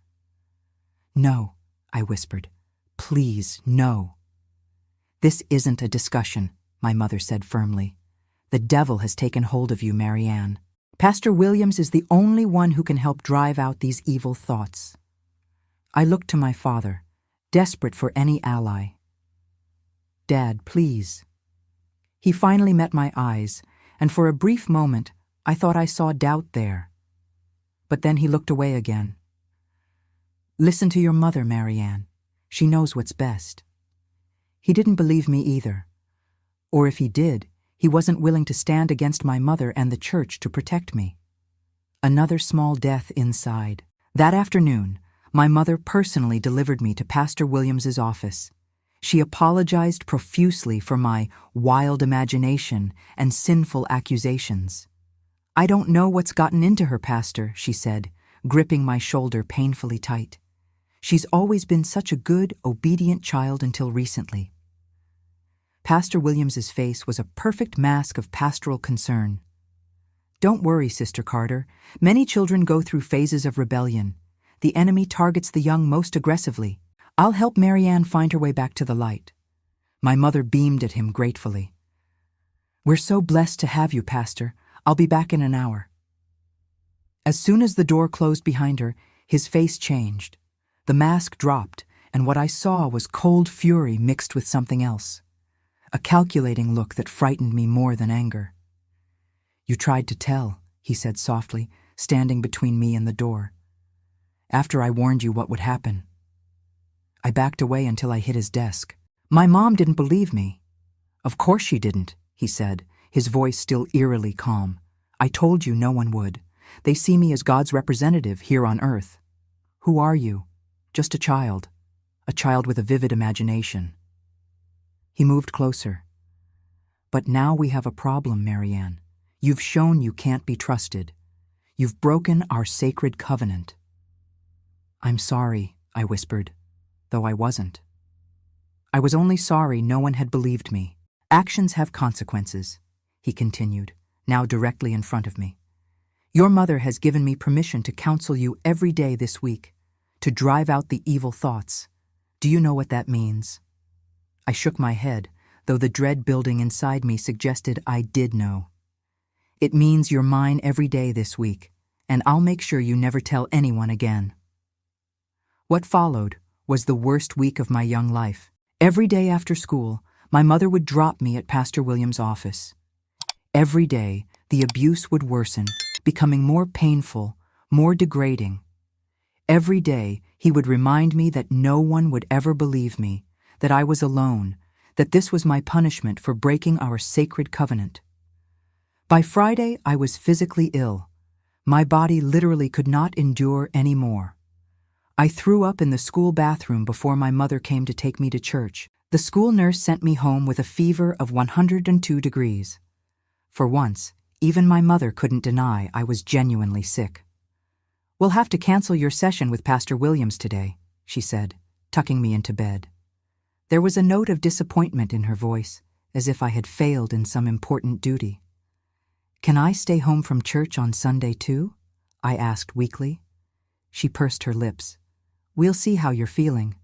"No," I whispered. "Please, no." "This isn't a discussion," my mother said firmly. "The devil has taken hold of you, Marianne. Pastor Williams is the only one who can help drive out these evil thoughts." I looked to my father, desperate for any ally. "Dad, please." He finally met my eyes, and for a brief moment, I thought I saw doubt there. But then he looked away again. "Listen to your mother, Marianne. She knows what's best." He didn't believe me either. Or if he did, he wasn't willing to stand against my mother and the church to protect me. Another small death inside. That afternoon, my mother personally delivered me to Pastor Williams's office. She apologized profusely for my wild imagination and sinful accusations. "I don't know what's gotten into her, Pastor," she said, gripping my shoulder painfully tight. "She's always been such a good, obedient child until recently." Pastor Williams's face was a perfect mask of pastoral concern. "Don't worry, Sister Carter. Many children go through phases of rebellion. The enemy targets the young most aggressively. I'll help Marianne find her way back to the light." My mother beamed at him gratefully. "We're so blessed to have you, Pastor. I'll be back in an hour." As soon as the door closed behind her, his face changed. The mask dropped, and what I saw was cold fury mixed with something else. A calculating look that frightened me more than anger. "You tried to tell," he said softly, standing between me and the door. "After I warned you what would happen." I backed away until I hit his desk. "My mom didn't believe me." "Of course she didn't," he said, his voice still eerily calm. "I told you no one would. They see me as God's representative here on earth." "Who are you?" "Just a child with a vivid imagination." He moved closer. "But now we have a problem, Marianne. You've shown you can't be trusted. You've broken our sacred covenant." "I'm sorry," I whispered, though I wasn't. I was only sorry no one had believed me. "Actions have consequences," he continued, now directly in front of me. "Your mother has given me permission to counsel you every day this week, to drive out the evil thoughts. Do you know what that means?" I shook my head, though the dread building inside me suggested I did know. "It means you're mine every day this week, and I'll make sure you never tell anyone again." What followed was the worst week of my young life. Every day after school, my mother would drop me at Pastor Williams' office. Every day, the abuse would worsen, becoming more painful, more degrading. Every day, he would remind me that no one would ever believe me, that I was alone, that this was my punishment for breaking our sacred covenant. By Friday, I was physically ill. My body literally could not endure any more. I threw up in the school bathroom before my mother came to take me to church. The school nurse sent me home with a fever of 102 degrees. For once, even my mother couldn't deny I was genuinely sick. "We'll have to cancel your session with Pastor Williams today," she said, tucking me into bed. There was a note of disappointment in her voice, as if I had failed in some important duty. "Can I stay home from church on Sunday too?" I asked weakly. She pursed her lips. "We'll see how you're feeling.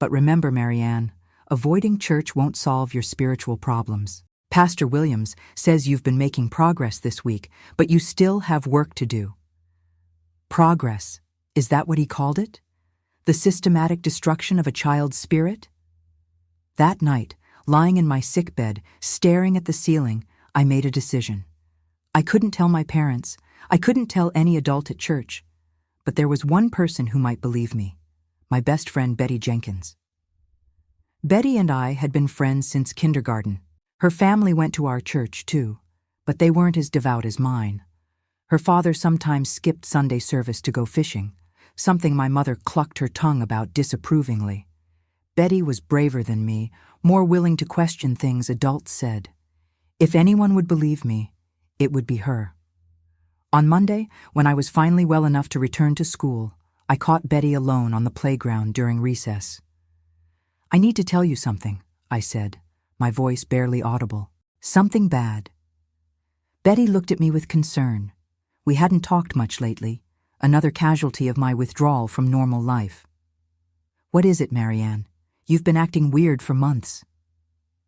But remember, Marianne, avoiding church won't solve your spiritual problems. Pastor Williams says you've been making progress this week, but you still have work to do." Progress, is that what he called it? The systematic destruction of a child's spirit? That night, lying in my sickbed, staring at the ceiling, I made a decision. I couldn't tell my parents. I couldn't tell any adult at church. But there was one person who might believe me, my best friend Betty Jenkins. Betty and I had been friends since kindergarten. Her family went to our church too, but they weren't as devout as mine. Her father sometimes skipped Sunday service to go fishing, something my mother clucked her tongue about disapprovingly. Betty was braver than me, more willing to question things adults said. If anyone would believe me, it would be her. On Monday, when I was finally well enough to return to school, I caught Betty alone on the playground during recess. "I need to tell you something," I said, my voice barely audible. "Something bad." Betty looked at me with concern. We hadn't talked much lately, another casualty of my withdrawal from normal life. "What is it, Marianne? You've been acting weird for months."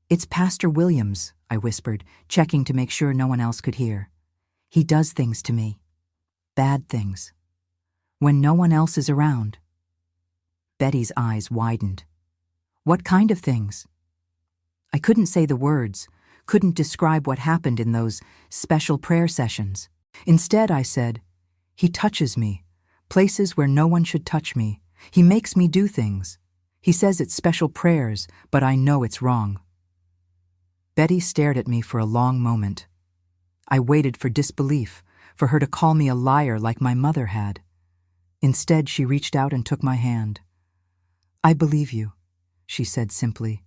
"It's Pastor Williams," I whispered, checking to make sure no one else could hear. "He does things to me. Bad things. When no one else is around." Betty's eyes widened. "What kind of things?" I couldn't say the words, couldn't describe what happened in those special prayer sessions. Instead, I said, "He touches me, places where no one should touch me. He makes me do things. He says it's special prayers, but I know it's wrong." Betty stared at me for a long moment. I waited for disbelief, for her to call me a liar like my mother had. Instead, she reached out and took my hand. "I believe you," she said simply.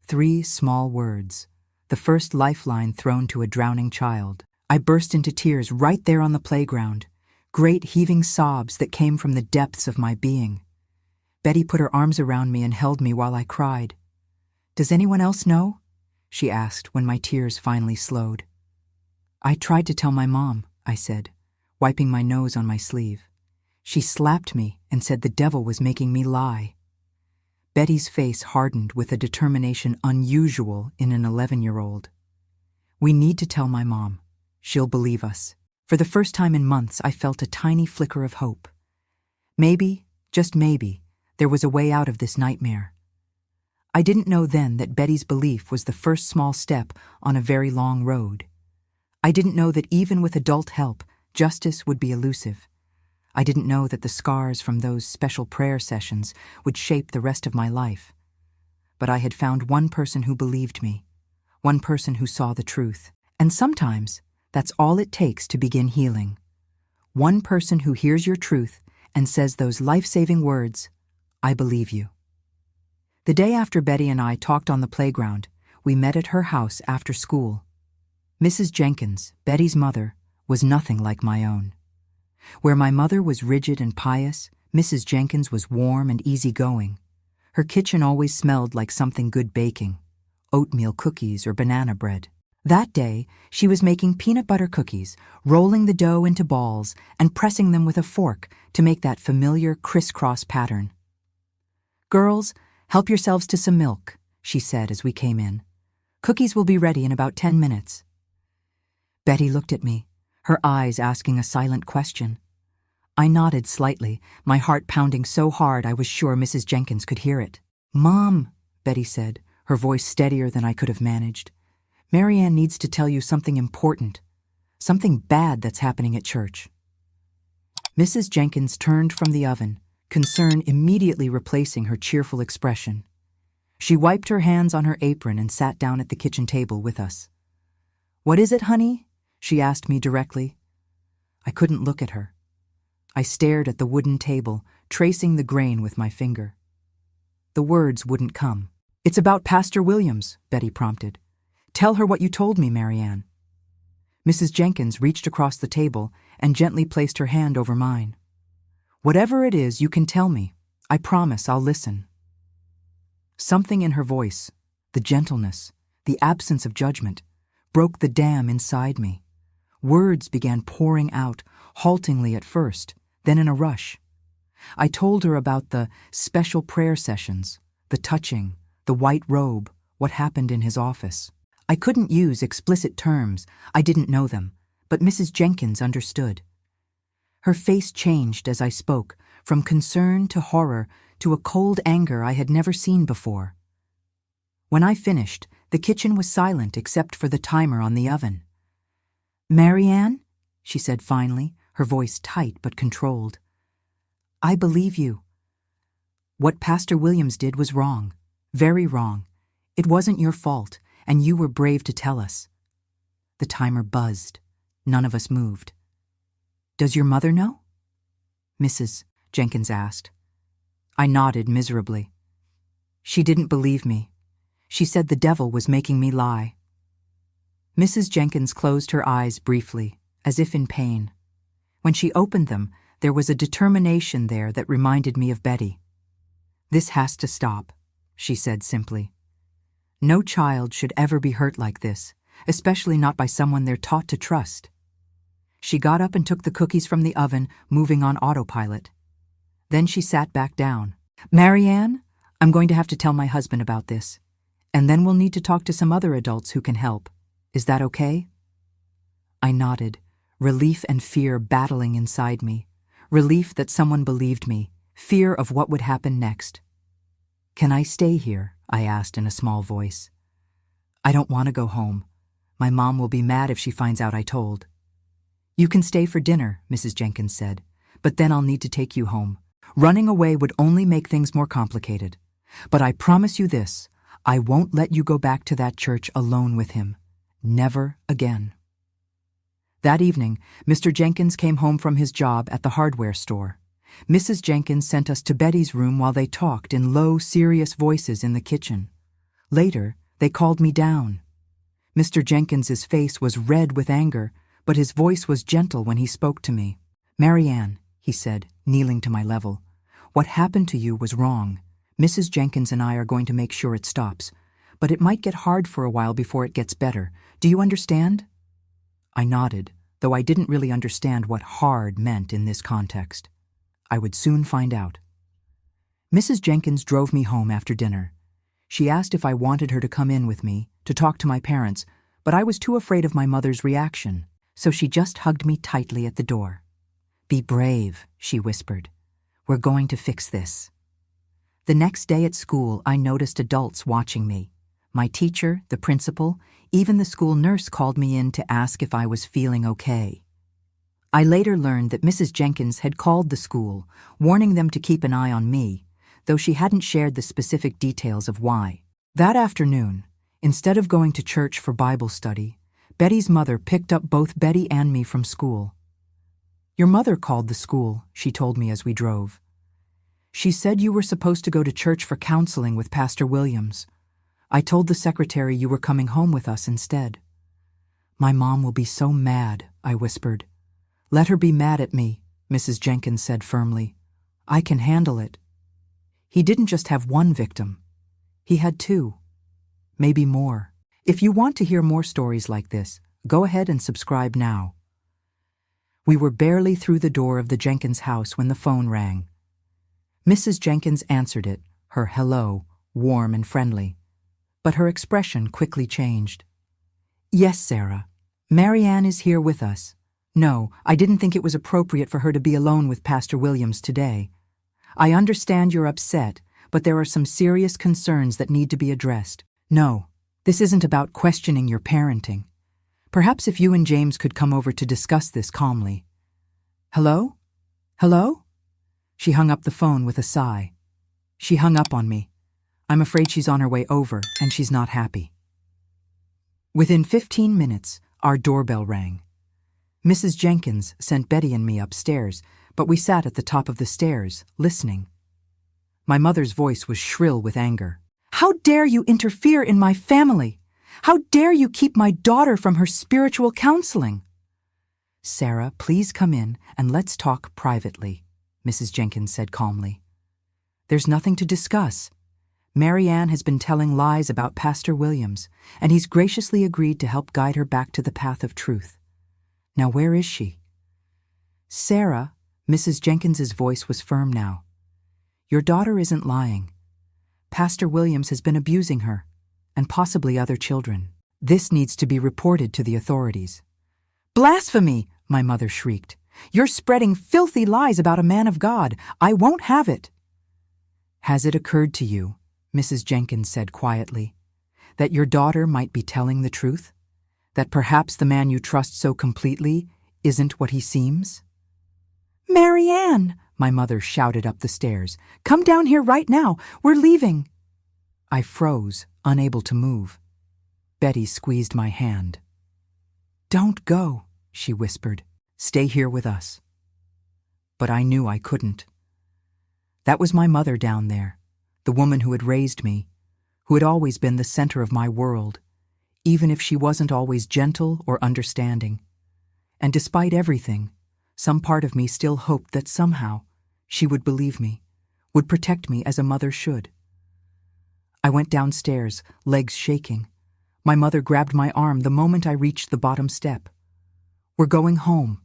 3 small words, the first lifeline thrown to a drowning child. I burst into tears right there on the playground, great heaving sobs that came from the depths of my being. Betty put her arms around me and held me while I cried. "Does anyone else know?" she asked when my tears finally slowed. "I tried to tell my mom," I said, wiping my nose on my sleeve. "She slapped me and said the devil was making me lie." Betty's face hardened with a determination unusual in an 11-year-old. "We need to tell my mom. She'll believe us." For the first time in months, I felt a tiny flicker of hope. Maybe, just maybe, there was a way out of this nightmare. I didn't know then that Betty's belief was the first small step on a very long road. I didn't know that even with adult help, justice would be elusive. I didn't know that the scars from those special prayer sessions would shape the rest of my life. But I had found one person who believed me, one person who saw the truth. And sometimes, that's all it takes to begin healing. One person who hears your truth and says those life-saving words, "I believe you." The day after Betty and I talked on the playground, we met at her house after school. Mrs. Jenkins, Betty's mother, was nothing like my own. Where my mother was rigid and pious, Mrs. Jenkins was warm and easygoing. Her kitchen always smelled like something good baking, oatmeal cookies or banana bread. That day, she was making peanut butter cookies, rolling the dough into balls and pressing them with a fork to make that familiar crisscross pattern. "Girls, help yourselves to some milk," she said as we came in. "Cookies will be ready in about 10 minutes. Betty looked at me, her eyes asking a silent question. I nodded slightly, my heart pounding so hard I was sure Mrs. Jenkins could hear it. "Mom," Betty said, her voice steadier than I could have managed. "Marianne needs to tell you something important. Something bad that's happening at church." Mrs. Jenkins turned from the oven, concern immediately replacing her cheerful expression. She wiped her hands on her apron and sat down at the kitchen table with us. "What is it, honey?" she asked me directly. I couldn't look at her. I stared at the wooden table, tracing the grain with my finger. The words wouldn't come. "It's about Pastor Williams," Betty prompted. "Tell her what you told me, Marianne." Mrs. Jenkins reached across the table and gently placed her hand over mine. "Whatever it is, you can tell me. I promise I'll listen." Something in her voice, the gentleness, the absence of judgment, broke the dam inside me. Words began pouring out, haltingly at first, then in a rush. I told her about the special prayer sessions, the touching, the white robe, what happened in his office. I couldn't use explicit terms, I didn't know them, but Mrs. Jenkins understood. Her face changed as I spoke, from concern to horror to a cold anger I had never seen before. When I finished, the kitchen was silent except for the timer on the oven. "Marianne," she said finally, her voice tight but controlled. "I believe you. What Pastor Williams did was wrong, very wrong. It wasn't your fault, and you were brave to tell us." The timer buzzed. None of us moved. "Does your mother know?" Mrs. Jenkins asked. I nodded miserably. She didn't believe me. She said the devil was making me lie. Mrs. Jenkins closed her eyes briefly, as if in pain. When she opened them, there was a determination there that reminded me of Betty. "This has to stop," she said simply. "No child should ever be hurt like this, especially not by someone they're taught to trust." She got up and took the cookies from the oven, moving on autopilot. Then she sat back down. "Marianne, I'm going to have to tell my husband about this, and then we'll need to talk to some other adults who can help. Is that okay?" I nodded, relief and fear battling inside me. Relief that someone believed me, fear of what would happen next. "Can I stay here?" I asked in a small voice. "I don't want to go home. My mom will be mad if she finds out I told." "You can stay for dinner," Mrs. Jenkins said, "but then I'll need to take you home. Running away would only make things more complicated. But I promise you this, I won't let you go back to that church alone with him. Never again." That evening, Mr. Jenkins came home from his job at the hardware store. Mrs. Jenkins sent us to Betty's room while they talked in low, serious voices in the kitchen. Later, they called me down. Mr. Jenkins's face was red with anger, but his voice was gentle when he spoke to me. "Marianne," he said, kneeling to my level, "what happened to you was wrong. Mrs. Jenkins and I are going to make sure it stops, but it might get hard for a while before it gets better. Do you understand?" I nodded, though I didn't really understand what hard meant in this context. I would soon find out. Mrs. Jenkins drove me home after dinner. She asked if I wanted her to come in with me, to talk to my parents, but I was too afraid of my mother's reaction, so she just hugged me tightly at the door. "Be brave," she whispered. "We're going to fix this." The next day at school, I noticed adults watching me. My teacher, the principal, even the school nurse called me in to ask if I was feeling okay. I later learned that Mrs. Jenkins had called the school, warning them to keep an eye on me, though she hadn't shared the specific details of why. That afternoon, instead of going to church for Bible study, Betty's mother picked up both Betty and me from school. "Your mother called the school," she told me as we drove. "She said you were supposed to go to church for counseling with Pastor Williams. I told the secretary you were coming home with us instead." "My mom will be so mad," I whispered. "Let her be mad at me," Mrs. Jenkins said firmly. "I can handle it." He didn't just have one victim. He had two. Maybe more. If you want to hear more stories like this, go ahead and subscribe now. We were barely through the door of the Jenkins house when the phone rang. Mrs. Jenkins answered it, her hello warm and friendly. But her expression quickly changed. "Yes, Sarah. Marianne is here with us. No, I didn't think it was appropriate for her to be alone with Pastor Williams today. I understand you're upset, but there are some serious concerns that need to be addressed. No, this isn't about questioning your parenting. Perhaps if you and James could come over to discuss this calmly. Hello? Hello? She hung up the phone with a sigh. She hung up on me. I'm afraid she's on her way over, and she's not happy. Within 15 minutes, our doorbell rang. Mrs. Jenkins sent Betty and me upstairs, but we sat at the top of the stairs, listening. My mother's voice was shrill with anger. How dare you interfere in my family? How dare you keep my daughter from her spiritual counseling? Sarah, please come in and let's talk privately, Mrs. Jenkins said calmly. There's nothing to discuss. Mary Ann has been telling lies about Pastor Williams, and he's graciously agreed to help guide her back to the path of truth. Now where is she? Sarah, Mrs. Jenkins's voice was firm now. Your daughter isn't lying. Pastor Williams has been abusing her, and possibly other children. This needs to be reported to the authorities. Blasphemy, my mother shrieked. You're spreading filthy lies about a man of God. I won't have it. Has it occurred to you, Mrs. Jenkins said quietly, that your daughter might be telling the truth? That perhaps the man you trust so completely isn't what he seems? Mary Ann, my mother shouted up the stairs. Come down here right now. We're leaving. I froze, unable to move. Betty squeezed my hand. Don't go, she whispered. Stay here with us. But I knew I couldn't. That was my mother down there, the woman who had raised me, who had always been the center of my world, even if she wasn't always gentle or understanding. And despite everything, some part of me still hoped that somehow she would believe me, would protect me as a mother should. I went downstairs, legs shaking. My mother grabbed my arm the moment I reached the bottom step. We're going home,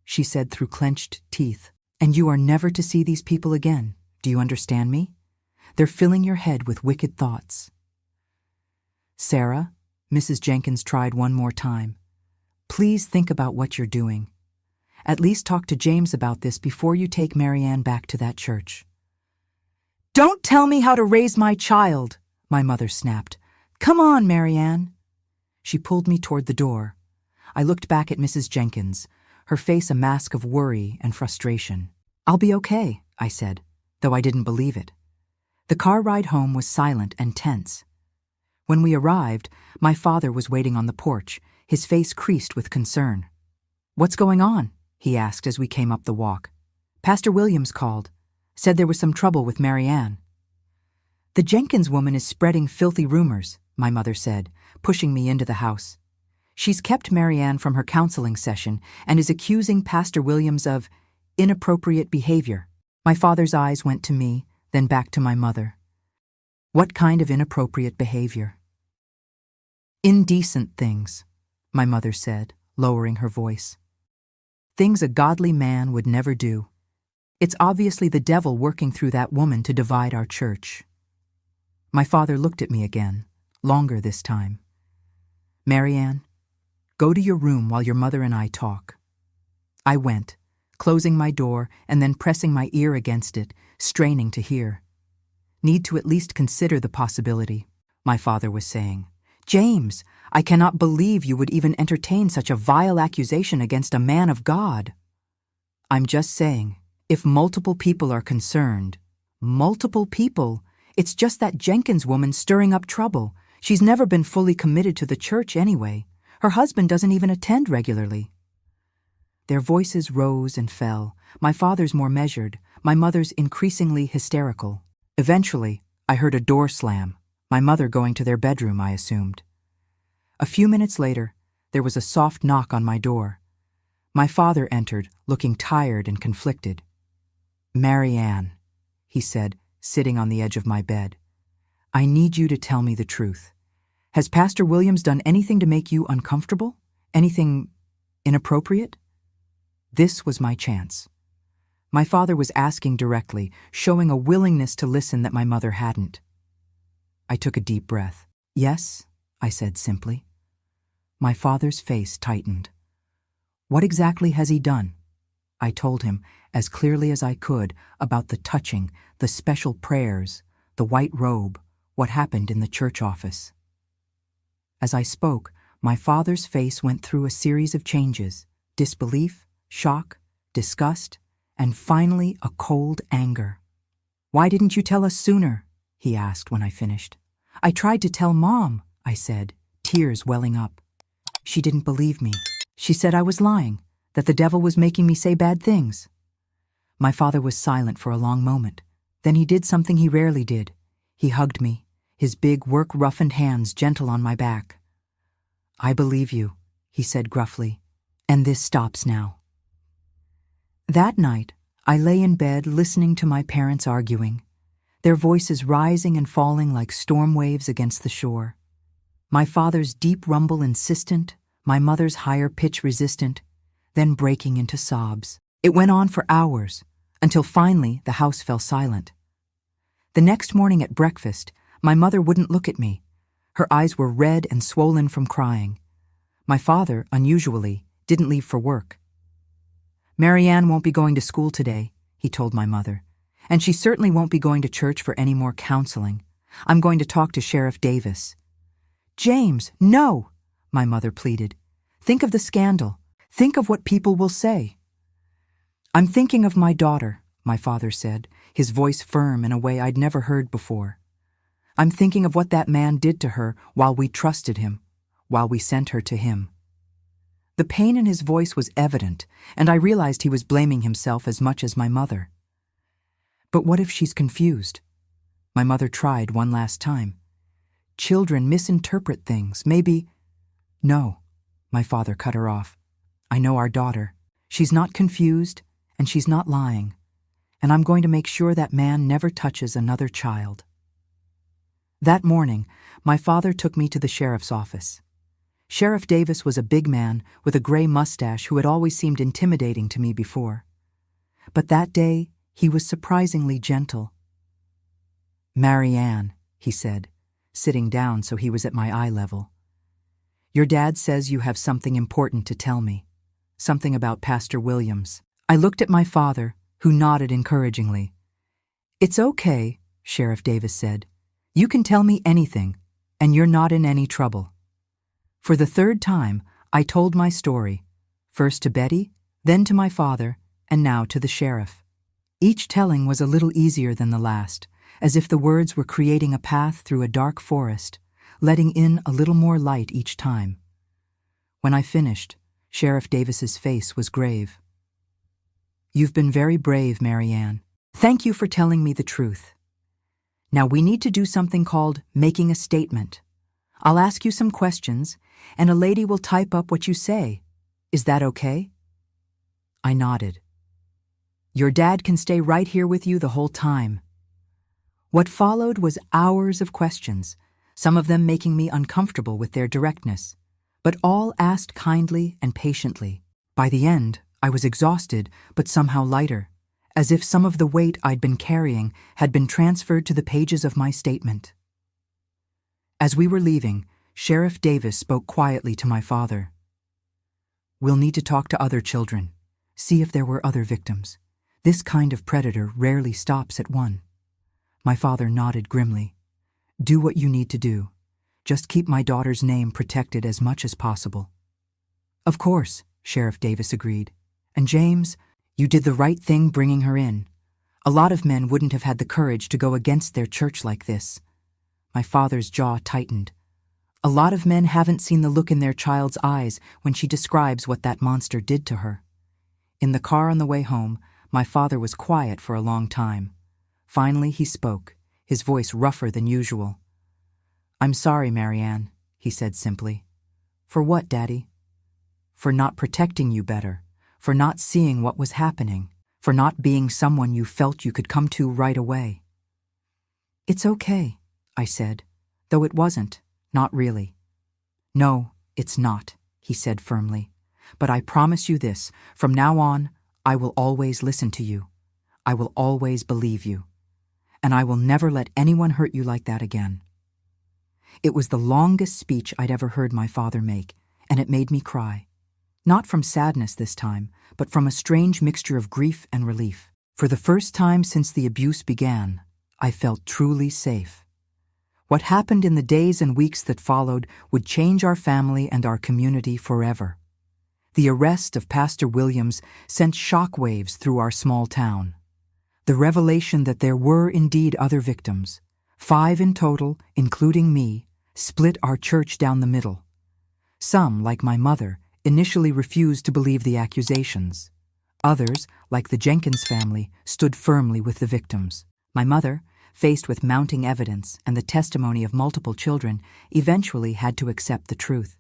she said through clenched teeth, and you are never to see these people again. Do you understand me? They're filling your head with wicked thoughts. Sarah, Mrs. Jenkins tried one more time. Please think about what you're doing. At least talk to James about this before you take Mary Ann back to that church. Don't tell me how to raise my child, my mother snapped. Come on, Mary Ann. She pulled me toward the door. I looked back at Mrs. Jenkins, her face a mask of worry and frustration. I'll be okay, I said, though I didn't believe it. The car ride home was silent and tense. When we arrived, my father was waiting on the porch, his face creased with concern. What's going on? He asked as we came up the walk. Pastor Williams called, said there was some trouble with Mary Ann. The Jenkins woman is spreading filthy rumors, my mother said, pushing me into the house. She's kept Mary Ann from her counseling session and is accusing Pastor Williams of inappropriate behavior. My father's eyes went to me, then back to my mother. What kind of inappropriate behavior? Indecent things, my mother said, lowering her voice. Things a godly man would never do. It's obviously the devil working through that woman to divide our church. My father looked at me again, longer this time. Mary Ann, go to your room while your mother and I talk. I went, closing my door and then pressing my ear against it, straining to hear. Need to at least consider the possibility, my father was saying. James, I cannot believe you would even entertain such a vile accusation against a man of God. I'm just saying, if multiple people are concerned, multiple people, it's just that Jenkins woman stirring up trouble. She's never been fully committed to the church anyway. Her husband doesn't even attend regularly. Their voices rose and fell, my father's more measured, my mother's increasingly hysterical. Eventually, I heard a door slam, my mother going to their bedroom, I assumed. A few minutes later, there was a soft knock on my door. My father entered, looking tired and conflicted. Mary Ann, he said, sitting on the edge of my bed. I need you to tell me the truth. Has Pastor Williams done anything to make you uncomfortable? Anything inappropriate? This was my chance. My father was asking directly, showing a willingness to listen that my mother hadn't. I took a deep breath. Yes, I said simply. My father's face tightened. What exactly has he done? I told him, as clearly as I could, about the touching, the special prayers, the white robe, what happened in the church office. As I spoke, my father's face went through a series of changes: disbelief, shock, disgust, and finally a cold anger. "Why didn't you tell us sooner?" he asked when I finished. "I tried to tell Mom," I said, tears welling up. "She didn't believe me. She said I was lying, that the devil was making me say bad things." My father was silent for a long moment. Then he did something he rarely did. He hugged me, his big, work-roughened hands gentle on my back. "I believe you," he said gruffly, "and this stops now." That night, I lay in bed listening to my parents arguing, their voices rising and falling like storm waves against the shore. My father's deep rumble insistent, my mother's higher pitch resistant, then breaking into sobs. It went on for hours, until finally the house fell silent. The next morning at breakfast, my mother wouldn't look at me. Her eyes were red and swollen from crying. My father, unusually, didn't leave for work. "Marianne won't be going to school today," he told my mother, "and she certainly won't be going to church for any more counseling. I'm going to talk to Sheriff Davis." "James, no!" my mother pleaded. "Think of the scandal. Think of what people will say." "I'm thinking of my daughter," my father said, his voice firm in a way I'd never heard before. "I'm thinking of what that man did to her while we trusted him, while we sent her to him." The pain in his voice was evident, and I realized he was blaming himself as much as my mother. "But what if she's confused?" My mother tried one last time. "Children misinterpret things, maybe—" "No," my father cut her off. "I know our daughter. She's not confused, and she's not lying. And I'm going to make sure that man never touches another child." That morning, my father took me to the sheriff's office. Sheriff Davis was a big man with a gray mustache who had always seemed intimidating to me before. But that day, he was surprisingly gentle. "Marianne," he said, sitting down so he was at my eye level. "Your dad says you have something important to tell me. Something about Pastor Williams." I looked at my father, who nodded encouragingly. "It's okay," Sheriff Davis said. "You can tell me anything, and you're not in any trouble." For the third time, I told my story, first to Betty, then to my father, and now to the sheriff. Each telling was a little easier than the last, as if the words were creating a path through a dark forest, letting in a little more light each time. When I finished, Sheriff Davis's face was grave. "You've been very brave, Marianne. Thank you for telling me the truth. Now we need to do something called making a statement. I'll ask you some questions, and a lady will type up what you say. Is that okay?" I nodded. "Your dad can stay right here with you the whole time." What followed was hours of questions, some of them making me uncomfortable with their directness, but all asked kindly and patiently. By the end, I was exhausted, but somehow lighter, as if some of the weight I'd been carrying had been transferred to the pages of my statement. As we were leaving, Sheriff Davis spoke quietly to my father. "We'll need to talk to other children, see if there were other victims. This kind of predator rarely stops at one." My father nodded grimly. "Do what you need to do. Just keep my daughter's name protected as much as possible." "Of course," Sheriff Davis agreed. "And James, you did the right thing bringing her in. A lot of men wouldn't have had the courage to go against their church like this." My father's jaw tightened. A lot of men haven't seen the look in their child's eyes when she describes what that monster did to her. In the car on the way home, my father was quiet for a long time. Finally, he spoke, his voice rougher than usual. "I'm sorry, Marianne," he said simply. "For what, Daddy?" "For not protecting you better, for not seeing what was happening, for not being someone you felt you could come to right away." "It's okay," I said, though it wasn't, not really. "No, it's not," he said firmly. "But I promise you this, from now on, I will always listen to you. I will always believe you. And I will never let anyone hurt you like that again." It was the longest speech I'd ever heard my father make, and it made me cry. Not from sadness this time, but from a strange mixture of grief and relief. For the first time since the abuse began, I felt truly safe. What happened in the days and weeks that followed would change our family and our community forever. The arrest of Pastor Williams sent shockwaves through our small town. The revelation that there were indeed other victims, 5 in total, including me, split our church down the middle. Some, like my mother, initially refused to believe the accusations. Others, like the Jenkins family, stood firmly with the victims. My mother, faced with mounting evidence and the testimony of multiple children, eventually had to accept the truth.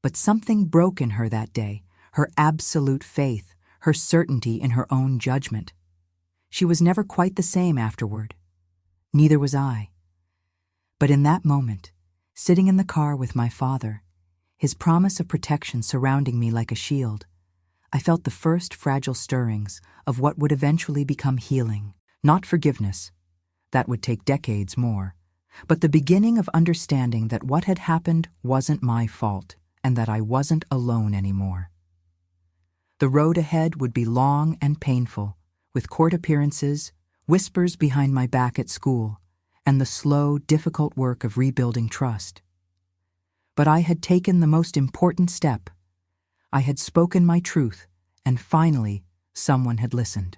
But something broke in her that day, her absolute faith, her certainty in her own judgment. She was never quite the same afterward. Neither was I. But in that moment, sitting in the car with my father, his promise of protection surrounding me like a shield, I felt the first fragile stirrings of what would eventually become healing. Not forgiveness. That would take decades more. But the beginning of understanding that what had happened wasn't my fault and that I wasn't alone anymore. The road ahead would be long and painful, with court appearances, whispers behind my back at school, and the slow, difficult work of rebuilding trust. But I had taken the most important step. I had spoken my truth, and finally, someone had listened.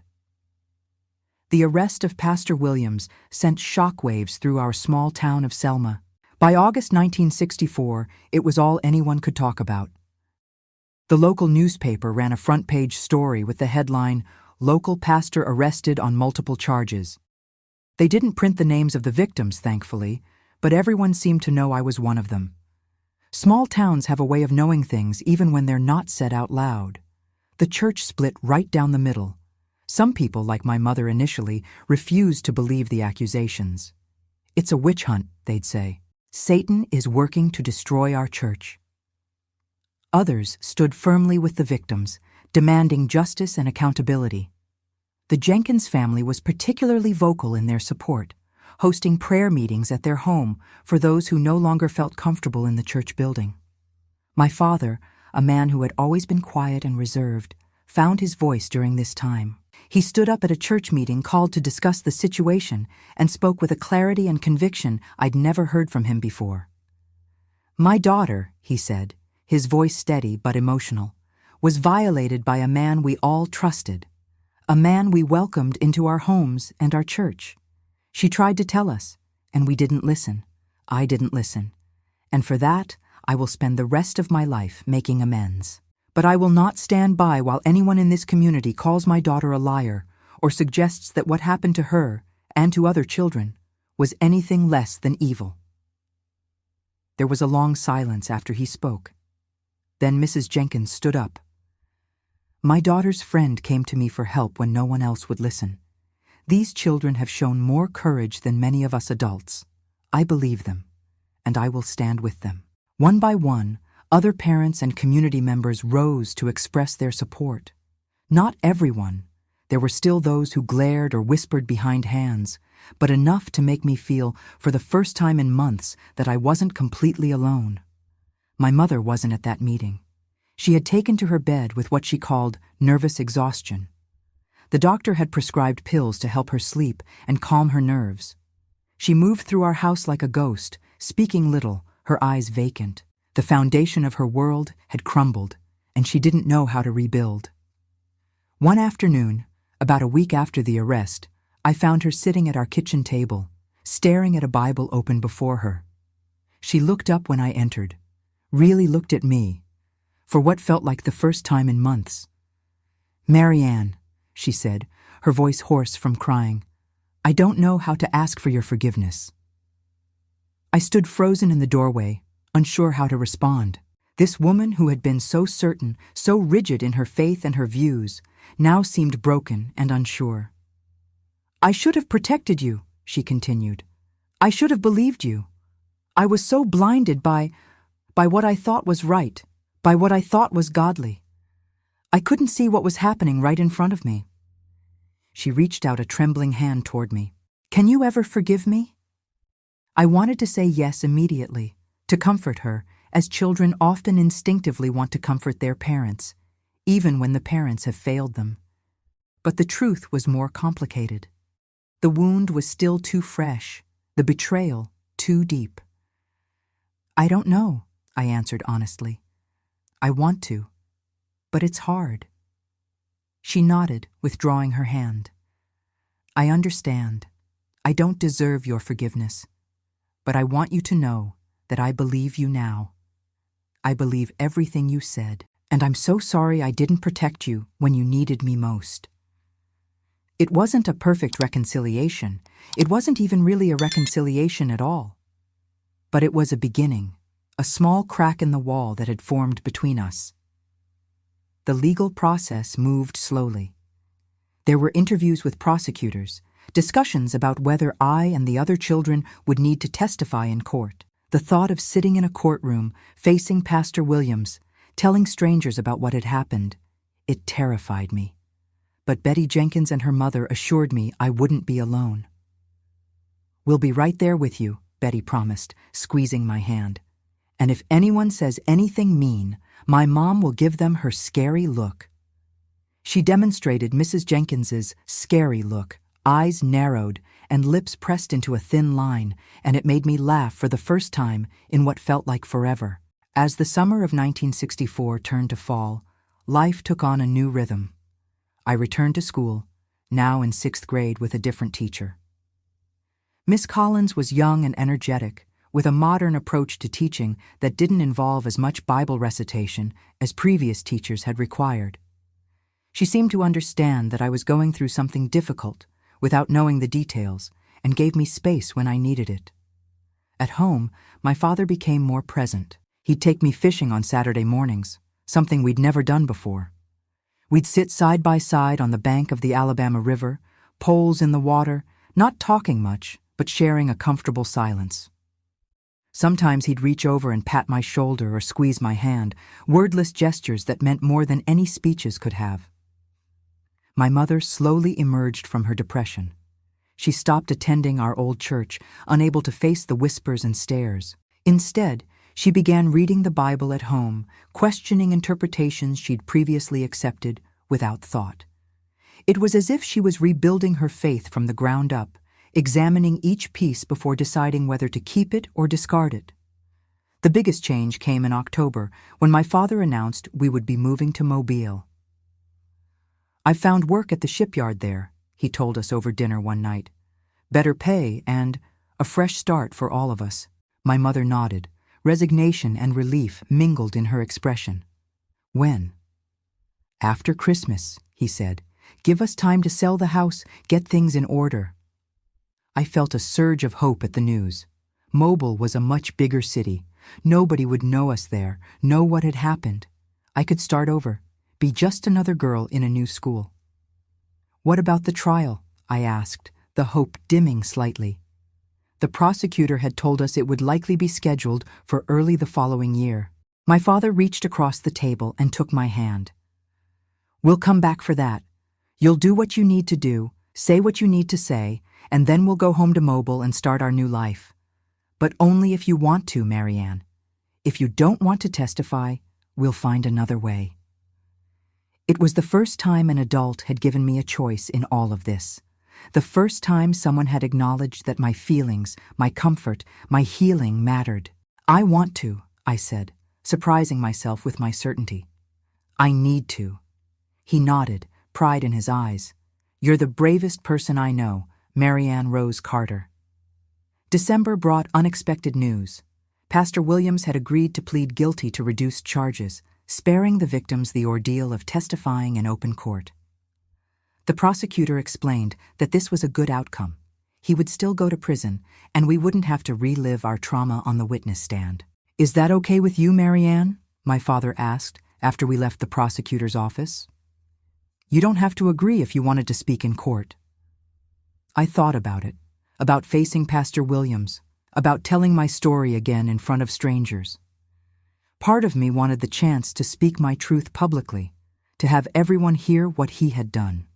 The arrest of Pastor Williams sent shockwaves through our small town of Selma. By August 1964, it was all anyone could talk about. The local newspaper ran a front-page story with the headline, "Local Pastor Arrested on Multiple Charges." They didn't print the names of the victims, thankfully, but everyone seemed to know I was one of them. Small towns have a way of knowing things even when they're not said out loud. The church split right down the middle. Some people, like my mother initially, refused to believe the accusations. "It's a witch hunt," they'd say. "Satan is working to destroy our church." Others stood firmly with the victims, demanding justice and accountability. The Jenkins family was particularly vocal in their support, hosting prayer meetings at their home for those who no longer felt comfortable in the church building. My father, a man who had always been quiet and reserved, found his voice during this time. He stood up at a church meeting called to discuss the situation and spoke with a clarity and conviction I'd never heard from him before. "My daughter," he said, his voice steady but emotional, "was violated by a man we all trusted, a man we welcomed into our homes and our church. She tried to tell us, and we didn't listen. I didn't listen. And for that, I will spend the rest of my life making amends. But I will not stand by while anyone in this community calls my daughter a liar or suggests that what happened to her, and to other children, was anything less than evil." There was a long silence after he spoke. Then Mrs. Jenkins stood up. "My daughter's friend came to me for help when no one else would listen. These children have shown more courage than many of us adults. I believe them, and I will stand with them." One by one, other parents and community members rose to express their support. Not everyone. There were still those who glared or whispered behind hands, but enough to make me feel, for the first time in months, that I wasn't completely alone. My mother wasn't at that meeting. She had taken to her bed with what she called nervous exhaustion. The doctor had prescribed pills to help her sleep and calm her nerves. She moved through our house like a ghost, speaking little, her eyes vacant. The foundation of her world had crumbled, and she didn't know how to rebuild. One afternoon, about a week after the arrest, I found her sitting at our kitchen table, staring at a Bible open before her. She looked up when I entered, really looked at me, for what felt like the first time in months. "Marianne," she said, her voice hoarse from crying, "I don't know how to ask for your forgiveness." I stood frozen in the doorway, unsure how to respond. This woman who had been so certain, so rigid in her faith and her views, now seemed broken and unsure. "I should have protected you," she continued. "I should have believed you. I was so blinded by what I thought was right, by what I thought was godly. I couldn't see what was happening right in front of me." She reached out a trembling hand toward me. "Can you ever forgive me?" I wanted to say yes immediately, to comfort her as children often instinctively want to comfort their parents, even when the parents have failed them. But the truth was more complicated. The wound was still too fresh, the betrayal too deep. "I don't know," I answered honestly. "I want to, but it's hard." She nodded, withdrawing her hand. "I understand. I don't deserve your forgiveness. But I want you to know that I believe you now. I believe everything you said, and I'm so sorry I didn't protect you when you needed me most." It wasn't a perfect reconciliation. It wasn't even really a reconciliation at all. But it was a beginning, a small crack in the wall that had formed between us. The legal process moved slowly. There were interviews with prosecutors, discussions about whether I and the other children would need to testify in court. The thought of sitting in a courtroom, facing Pastor Williams, telling strangers about what had happened, it terrified me. But Betty Jenkins and her mother assured me I wouldn't be alone. "We'll be right there with you," Betty promised, squeezing my hand. "And if anyone says anything mean, my mom will give them her scary look." She demonstrated Mrs. Jenkins's scary look, eyes narrowed and lips pressed into a thin line, and it made me laugh for the first time in what felt like forever. As the summer of 1964 turned to fall, life took on a new rhythm. I returned to school, now in 6th grade with a different teacher. Miss Collins was young and energetic, with a modern approach to teaching that didn't involve as much Bible recitation as previous teachers had required. She seemed to understand that I was going through something difficult without knowing the details, and gave me space when I needed it. At home, my father became more present. He'd take me fishing on Saturday mornings, something we'd never done before. We'd sit side by side on the bank of the Alabama River, poles in the water, not talking much, but sharing a comfortable silence. Sometimes he'd reach over and pat my shoulder or squeeze my hand, wordless gestures that meant more than any speeches could have. My mother slowly emerged from her depression. She stopped attending our old church, unable to face the whispers and stares. Instead, she began reading the Bible at home, questioning interpretations she'd previously accepted without thought. It was as if she was rebuilding her faith from the ground up, examining each piece before deciding whether to keep it or discard it. The biggest change came in October, when my father announced we would be moving to Mobile. "I've found work at the shipyard there," he told us over dinner one night. "Better pay and a fresh start for all of us." My mother nodded. Resignation and relief mingled in her expression. "When?" "After Christmas," he said. "Give us time to sell the house, get things in order." I felt a surge of hope at the news. Mobile was a much bigger city. Nobody would know us there, know what had happened. I could start over, be just another girl in a new school. "What about the trial?" I asked, the hope dimming slightly. The prosecutor had told us it would likely be scheduled for early the following year. My father reached across the table and took my hand. "We'll come back for that. You'll do what you need to do, say what you need to say, and then we'll go home to Mobile and start our new life. But only if you want to, Marianne. If you don't want to testify, we'll find another way." It was the first time an adult had given me a choice in all of this. The first time someone had acknowledged that my feelings, my comfort, my healing mattered. "I want to," I said, surprising myself with my certainty. "I need to." He nodded, pride in his eyes. "You're the bravest person I know, Marianne Rose Carter." December brought unexpected news. Pastor Williams had agreed to plead guilty to reduced charges, sparing the victims the ordeal of testifying in open court. The prosecutor explained that this was a good outcome. He would still go to prison, and we wouldn't have to relive our trauma on the witness stand. "Is that okay with you, Marianne?" my father asked after we left the prosecutor's office. "You don't have to agree if you wanted to speak in court." I thought about facing Pastor Williams, about telling my story again in front of strangers. Part of me wanted the chance to speak my truth publicly, to have everyone hear what he had done.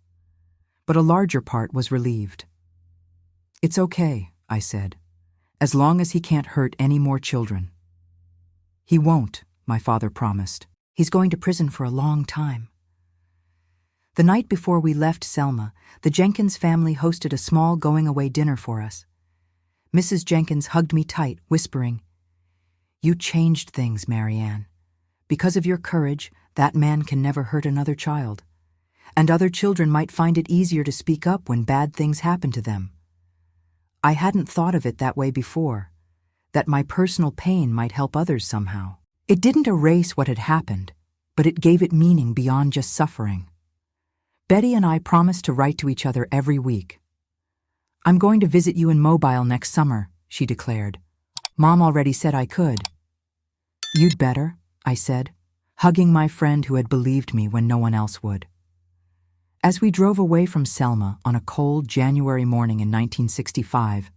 But a larger part was relieved. "It's okay," I said, "as long as he can't hurt any more children." He won't, my father promised. He's going to prison for a long time. The night before we left Selma, the Jenkins family hosted a small going-away dinner for us. Mrs. Jenkins hugged me tight, whispering, "You changed things, Marianne. Because of your courage, that man can never hurt another child. And other children might find it easier to speak up when bad things happen to them." I hadn't thought of it that way before, that my personal pain might help others somehow. It didn't erase what had happened, but it gave it meaning beyond just suffering. Betty and I promised to write to each other every week. "I'm going to visit you in Mobile next summer," she declared. "Mom already said I could." "You'd better," I said, hugging my friend who had believed me when no one else would. As we drove away from Selma on a cold January morning in 1965,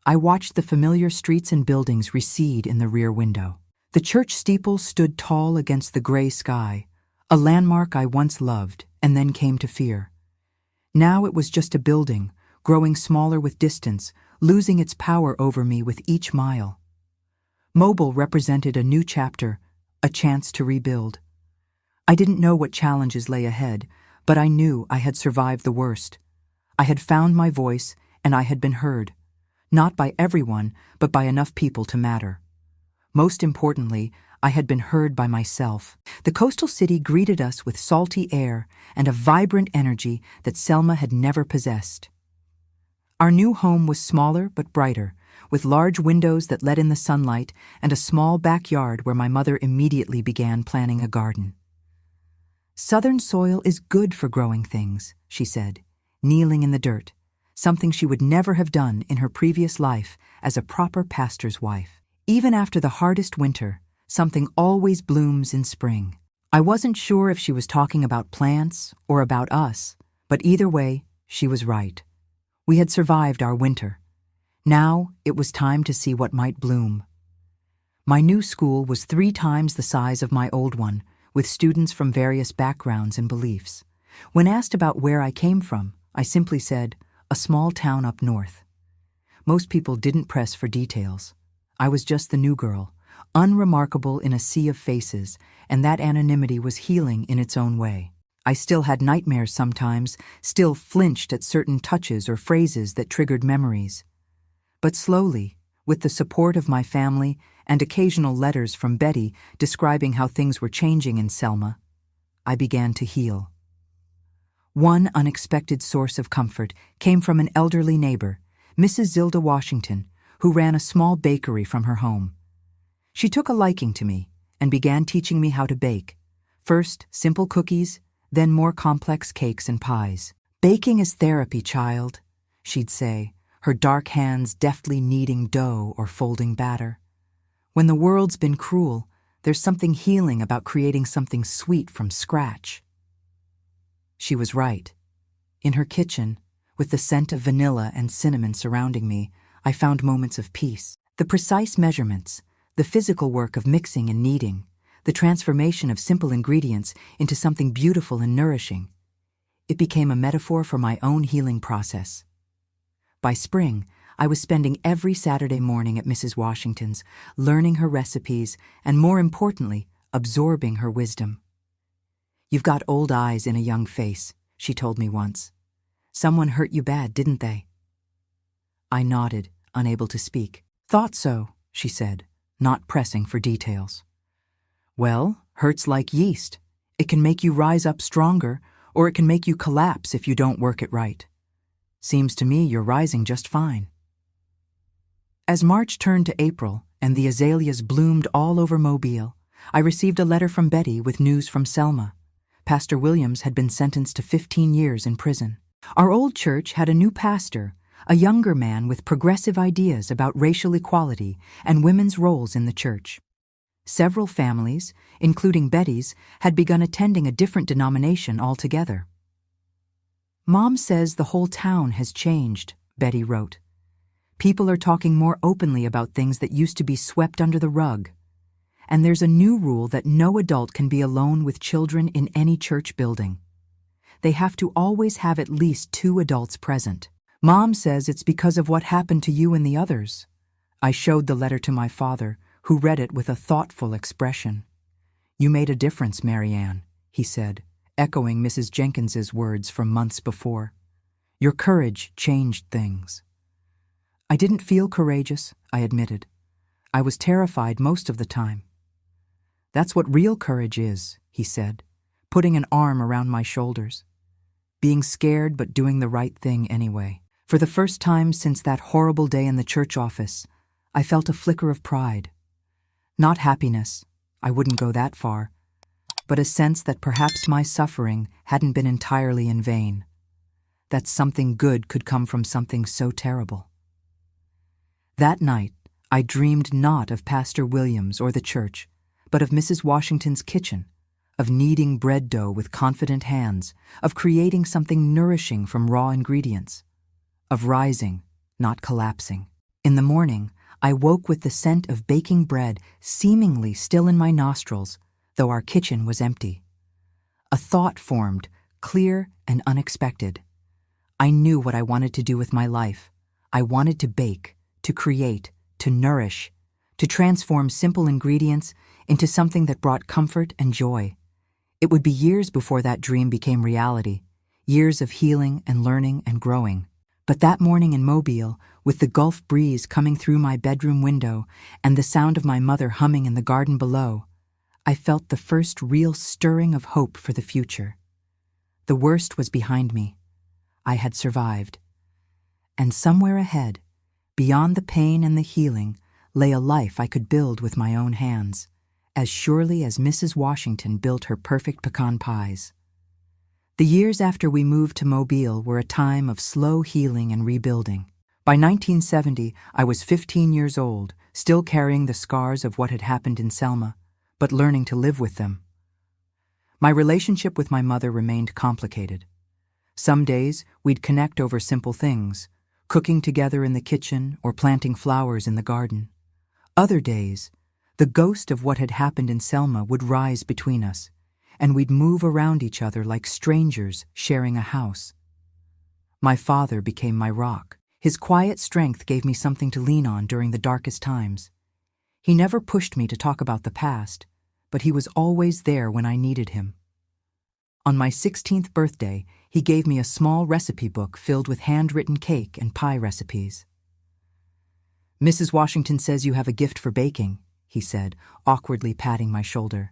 I watched the familiar streets and buildings recede in the rear window. The church steeple stood tall against the gray sky, a landmark I once loved and then came to fear. Now it was just a building, growing smaller with distance, losing its power over me with each mile. Mobile represented a new chapter, a chance to rebuild. I didn't know what challenges lay ahead, but I knew I had survived the worst. I had found my voice, and I had been heard. Not by everyone, but by enough people to matter. Most importantly, I had been heard by myself. The coastal city greeted us with salty air and a vibrant energy that Selma had never possessed. Our new home was smaller but brighter, with large windows that let in the sunlight and a small backyard where my mother immediately began planning a garden. "Southern soil is good for growing things," she said, kneeling in the dirt, something she would never have done in her previous life as a proper pastor's wife. Even after the hardest winter, something always blooms in spring. I wasn't sure if she was talking about plants or about us, but either way, she was right. We had survived our winter. Now it was time to see what might bloom. My new school was 3 times the size of my old one, with students from various backgrounds and beliefs. When asked about where I came from, I simply said, "A small town up north." Most people didn't press for details. I was just the new girl, unremarkable in a sea of faces, and that anonymity was healing in its own way. I still had nightmares sometimes, still flinched at certain touches or phrases that triggered memories. But slowly, with the support of my family and occasional letters from Betty describing how things were changing in Selma, I began to heal. One unexpected source of comfort came from an elderly neighbor, Mrs. Zilda Washington, who ran a small bakery from her home. She took a liking to me and began teaching me how to bake. First, simple cookies, then more complex cakes and pies. "Baking is therapy, child," she'd say, her dark hands deftly kneading dough or folding batter. "When the world's been cruel, there's something healing about creating something sweet from scratch." She was right. In her kitchen, with the scent of vanilla and cinnamon surrounding me, I found moments of peace. The precise measurements, the physical work of mixing and kneading, the transformation of simple ingredients into something beautiful and nourishing. It became a metaphor for my own healing process. By spring, I was spending every Saturday morning at Mrs. Washington's, learning her recipes and, more importantly, absorbing her wisdom. "You've got old eyes in a young face," she told me once. "Someone hurt you bad, didn't they?" I nodded, unable to speak. "Thought so," she said, not pressing for details. "Well, hurt's like yeast. It can make you rise up stronger, or it can make you collapse if you don't work it right. Seems to me you're rising just fine." As March turned to April and the azaleas bloomed all over Mobile, I received a letter from Betty with news from Selma. Pastor Williams had been sentenced to 15 years in prison. Our old church had a new pastor, a younger man with progressive ideas about racial equality and women's roles in the church. Several families, including Betty's, had begun attending a different denomination altogether. "Mom says the whole town has changed," Betty wrote. "People are talking more openly about things that used to be swept under the rug. And there's a new rule that no adult can be alone with children in any church building. They have to always have at least 2 adults present. Mom says it's because of what happened to you and the others." I showed the letter to my father, who read it with a thoughtful expression. "You made a difference, Marianne," he said, echoing Mrs. Jenkins's words from months before. "Your courage changed things." I didn't feel courageous, I admitted. I was terrified most of the time. "That's what real courage is," he said, putting an arm around my shoulders. Being scared but doing the right thing anyway. For the first time since that horrible day in the church office, I felt a flicker of pride. Not happiness, I wouldn't go that far, but a sense that perhaps my suffering hadn't been entirely in vain, that something good could come from something so terrible. That night, I dreamed not of Pastor Williams or the church, but of Mrs. Washington's kitchen, of kneading bread dough with confident hands, of creating something nourishing from raw ingredients, of rising, not collapsing. In the morning, I woke with the scent of baking bread seemingly still in my nostrils, though our kitchen was empty. A thought formed, clear and unexpected. I knew what I wanted to do with my life. I wanted to bake, to create, to nourish, to transform simple ingredients into something that brought comfort and joy. It would be years before that dream became reality, years of healing and learning and growing. But that morning in Mobile, with the Gulf breeze coming through my bedroom window and the sound of my mother humming in the garden below, I felt the first real stirring of hope for the future. The worst was behind me. I had survived. And somewhere ahead, beyond the pain and the healing, lay a life I could build with my own hands, as surely as Mrs. Washington built her perfect pecan pies. The years after we moved to Mobile were a time of slow healing and rebuilding. By 1970, I was 15 years old, still carrying the scars of what had happened in Selma, but learning to live with them. My relationship with my mother remained complicated. Some days, we'd connect over simple things, cooking together in the kitchen or planting flowers in the garden. Other days, the ghost of what had happened in Selma would rise between us, and we'd move around each other like strangers sharing a house. My father became my rock. His quiet strength gave me something to lean on during the darkest times. He never pushed me to talk about the past, but he was always there when I needed him. On my 16th birthday, he gave me a small recipe book filled with handwritten cake and pie recipes. "Mrs. Washington says you have a gift for baking," he said, awkwardly patting my shoulder.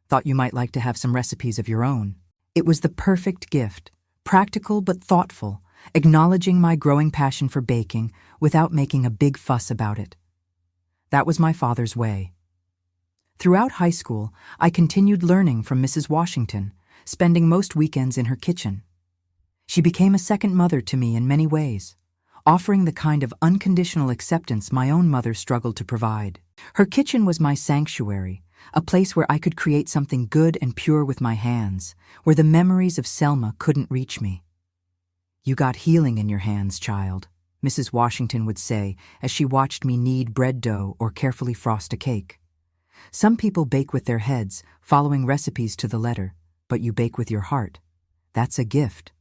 "Thought you might like to have some recipes of your own." It was the perfect gift, practical but thoughtful, acknowledging my growing passion for baking without making a big fuss about it. That was my father's way. Throughout high school, I continued learning from Mrs. Washington, spending most weekends in her kitchen. She became a second mother to me in many ways, offering the kind of unconditional acceptance my own mother struggled to provide. Her kitchen was my sanctuary, a place where I could create something good and pure with my hands, where the memories of Selma couldn't reach me. "You got healing in your hands, child," Mrs. Washington would say as she watched me knead bread dough or carefully frost a cake. "Some people bake with their heads, following recipes to the letter, but you bake with your heart. That's a gift."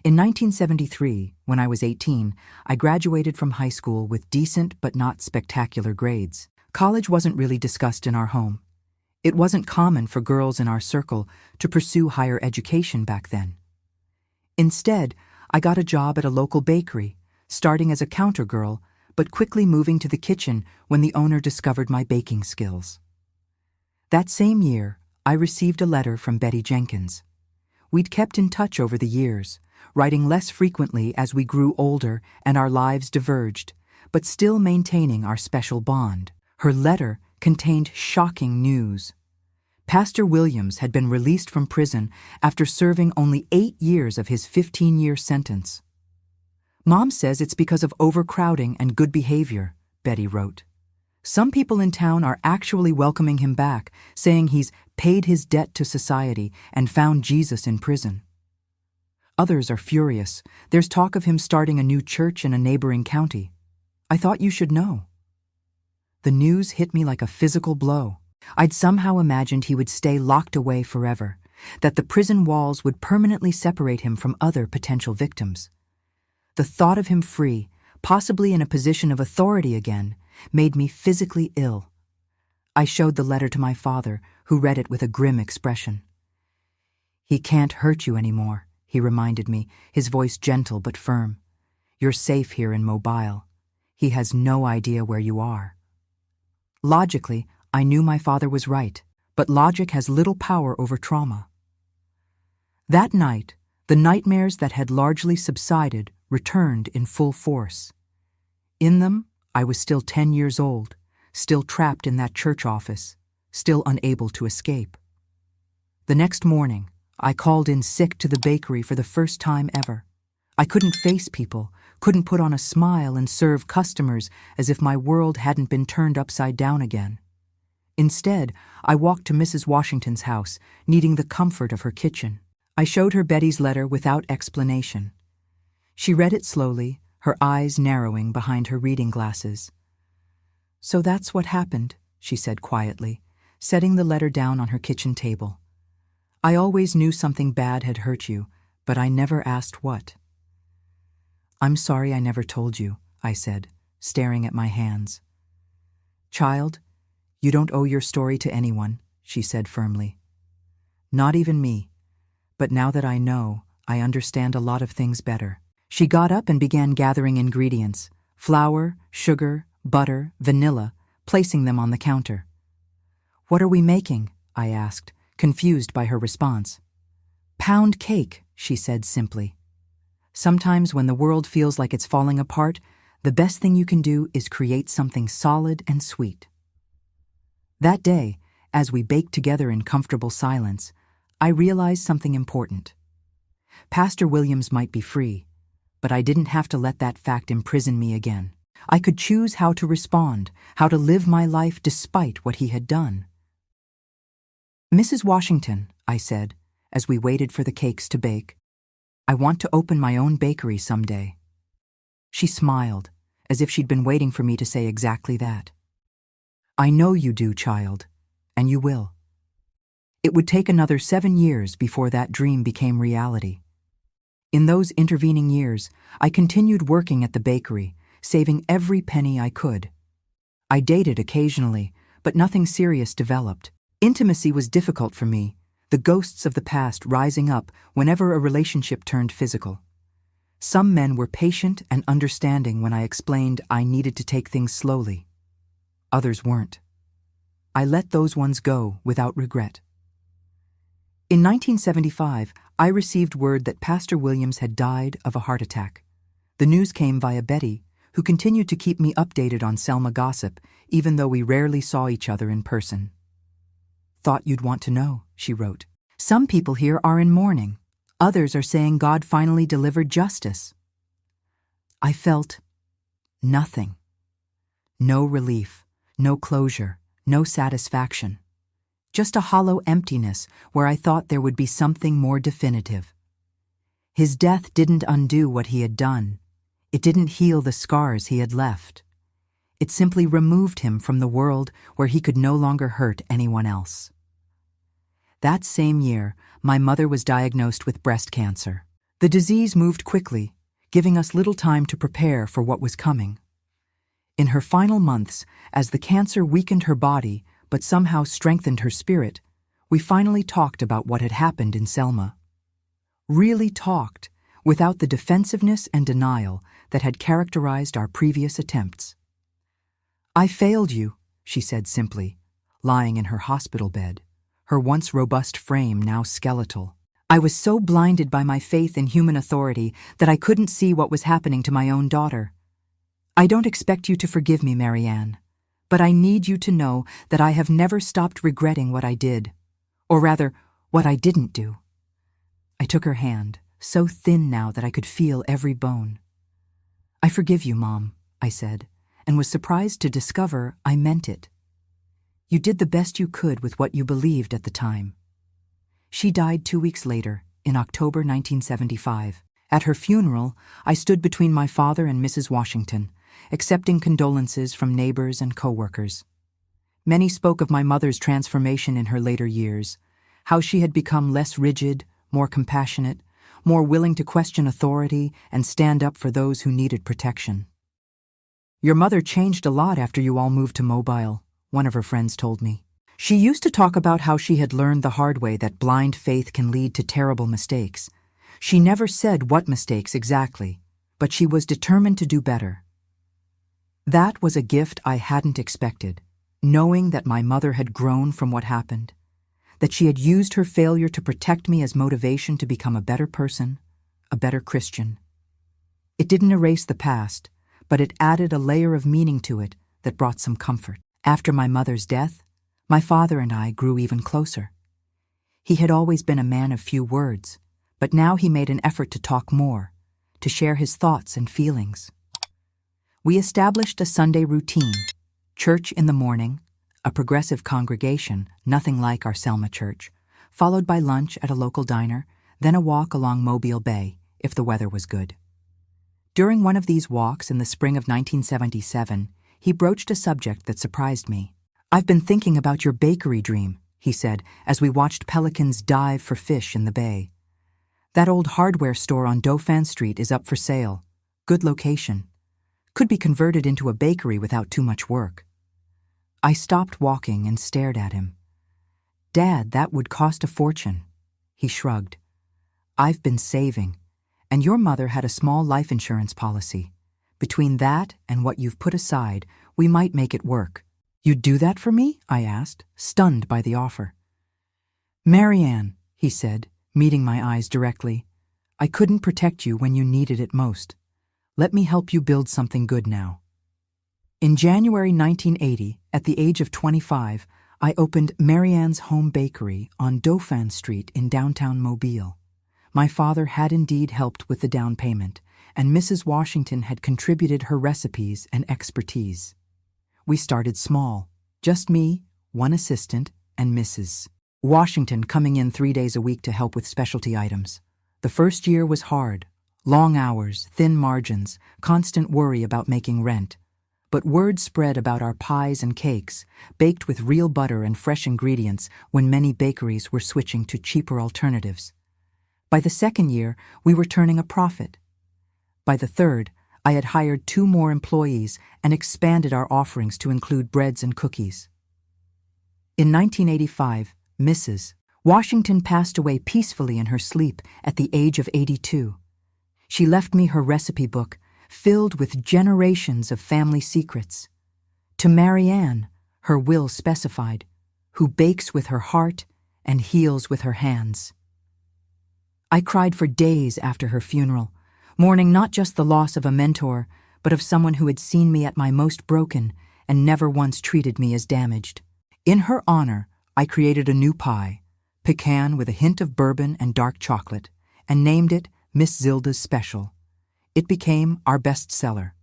In 1973, when I was 18, I graduated from high school with decent but not spectacular grades. College wasn't really discussed in our home. It wasn't common for girls in our circle to pursue higher education back then. Instead, I got a job at a local bakery, starting as a counter girl, but quickly moving to the kitchen when the owner discovered my baking skills. That same year, I received a letter from Betty Jenkins. We'd kept in touch over the years, writing less frequently as we grew older and our lives diverged, but still maintaining our special bond. Her letter contained shocking news. Pastor Williams had been released from prison after serving only 8 years of his 15-year sentence. "Mom says it's because of overcrowding and good behavior," Betty wrote. "Some people in town are actually welcoming him back, saying he's paid his debt to society and found Jesus in prison. Others are furious. There's talk of him starting a new church in a neighboring county. I thought you should know." The news hit me like a physical blow. I'd somehow imagined he would stay locked away forever, that the prison walls would permanently separate him from other potential victims. The thought of him free, possibly in a position of authority again, made me physically ill. I showed the letter to my father, who read it with a grim expression. "He can't hurt you anymore," he reminded me, his voice gentle but firm. "You're safe here in Mobile. He has no idea where you are." Logically, I knew my father was right, but logic has little power over trauma. That night, the nightmares that had largely subsided returned in full force. In them, I was still 10 years old, still trapped in that church office, still unable to escape. The next morning, I called in sick to the bakery for the first time ever. I couldn't face people, couldn't put on a smile and serve customers as if my world hadn't been turned upside down again. Instead, I walked to Mrs. Washington's house, needing the comfort of her kitchen. I showed her Betty's letter without explanation. She read it slowly, her eyes narrowing behind her reading glasses. "So that's what happened," she said quietly, setting the letter down on her kitchen table. "I always knew something bad had hurt you, but I never asked what." "I'm sorry I never told you," I said, staring at my hands. "Child, you don't owe your story to anyone," she said firmly. "Not even me. But now that I know, I understand a lot of things better." She got up and began gathering ingredients: flour, sugar, butter, vanilla, placing them on the counter. "What are we making?" I asked, confused by her response. "Pound cake," she said simply. "Sometimes when the world feels like it's falling apart, the best thing you can do is create something solid and sweet." That day, as we baked together in comfortable silence, I realized something important. Pastor Williams might be free, but I didn't have to let that fact imprison me again. I could choose how to respond, how to live my life despite what he had done. "Mrs. Washington," I said, as we waited for the cakes to bake, "I want to open my own bakery someday." She smiled, as if she'd been waiting for me to say exactly that. "I know you do, child, and you will." It would take another 7 years before that dream became reality. In those intervening years, I continued working at the bakery, saving every penny I could. I dated occasionally, but nothing serious developed. Intimacy was difficult for me, the ghosts of the past rising up whenever a relationship turned physical. Some men were patient and understanding when I explained I needed to take things slowly. Others weren't. I let those ones go without regret. In 1975, I received word that Pastor Williams had died of a heart attack. The news came via Betty, who continued to keep me updated on Selma gossip, even though we rarely saw each other in person. "Thought you'd want to know," she wrote. "Some people here are in mourning. Others are saying God finally delivered justice." I felt nothing. No relief, no closure, no satisfaction. Just a hollow emptiness where I thought there would be something more definitive. His death didn't undo what he had done. It didn't heal the scars he had left. It simply removed him from the world where he could no longer hurt anyone else. That same year, my mother was diagnosed with breast cancer. The disease moved quickly, giving us little time to prepare for what was coming. In her final months, as the cancer weakened her body but somehow strengthened her spirit, we finally talked about what had happened in Selma. Really talked, without the defensiveness and denial that had characterized our previous attempts. "I failed you," she said simply, lying in her hospital bed, her once robust frame now skeletal. "I was so blinded by my faith in human authority that I couldn't see what was happening to my own daughter. I don't expect you to forgive me, Marianne, but I need you to know that I have never stopped regretting what I did, or rather, what I didn't do." I took her hand, so thin now that I could feel every bone. "I forgive you, Mom," I said, and was surprised to discover I meant it. "You did the best you could with what you believed at the time." She died 2 weeks later, in October 1975. At her funeral, I stood between my father and Mrs. Washington, accepting condolences from neighbors and co-workers. Many spoke of my mother's transformation in her later years, how she had become less rigid, more compassionate, more willing to question authority and stand up for those who needed protection. "Your mother changed a lot after you all moved to Mobile," one of her friends told me. She used to talk about how she had learned the hard way that blind faith can lead to terrible mistakes. She never said what mistakes exactly, but she was determined to do better. That was a gift I hadn't expected, knowing that my mother had grown from what happened, that she had used her failure to protect me as motivation to become a better person, a better Christian. It didn't erase the past, but it added a layer of meaning to it that brought some comfort. After my mother's death, my father and I grew even closer. He had always been a man of few words, but now he made an effort to talk more, to share his thoughts and feelings. We established a Sunday routine: church in the morning, a progressive congregation, nothing like our Selma church, followed by lunch at a local diner, then a walk along Mobile Bay, if the weather was good. During one of these walks in the spring of 1977, he broached a subject that surprised me. "I've been thinking about your bakery dream," he said, as we watched pelicans dive for fish in the bay. "That old hardware store on Dauphin Street is up for sale. Good location. Could be converted into a bakery without too much work." I stopped walking and stared at him. "Dad, that would cost a fortune." He shrugged. "I've been saving, and your mother had a small life insurance policy. Between that and what you've put aside, we might make it work." "You'd do that for me?" I asked, stunned by the offer. "Marianne," he said, meeting my eyes directly, "I couldn't protect you when you needed it most. Let me help you build something good now." In January 1980, at the age of 25, I opened Marianne's Home Bakery on Dauphin Street in downtown Mobile. My father had indeed helped with the down payment, and Mrs. Washington had contributed her recipes and expertise. We started small, just me, one assistant, and Mrs. Washington coming in 3 days a week to help with specialty items. The first year was hard. Long hours, thin margins, constant worry about making rent. But word spread about our pies and cakes, baked with real butter and fresh ingredients when many bakeries were switching to cheaper alternatives. By the second year, we were turning a profit. By the third, I had hired 2 more employees and expanded our offerings to include breads and cookies. In 1985, Mrs. Washington passed away peacefully in her sleep at the age of 82. She left me her recipe book, filled with generations of family secrets. To Marianne, her will specified, who bakes with her heart and heals with her hands. I cried for days after her funeral, mourning not just the loss of a mentor, but of someone who had seen me at my most broken and never once treated me as damaged. In her honor, I created a new pie, pecan with a hint of bourbon and dark chocolate, and named it Miss Zilda's Special. It became our best seller.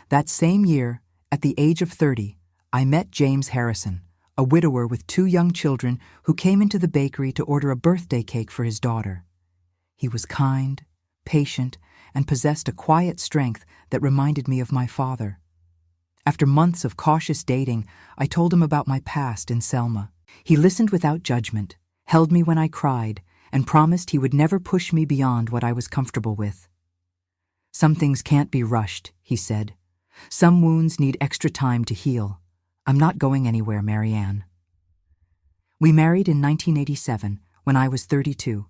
That same year, at the age of 30, I met James Harrison, a widower with 2 young children who came into the bakery to order a birthday cake for his daughter. He was kind, patient, and possessed a quiet strength that reminded me of my father. After months of cautious dating, I told him about my past in Selma. He listened without judgment, held me when I cried, and promised he would never push me beyond what I was comfortable with. "Some things can't be rushed," he said. "Some wounds need extra time to heal. I'm not going anywhere, Marianne." We married in 1987, when I was 32.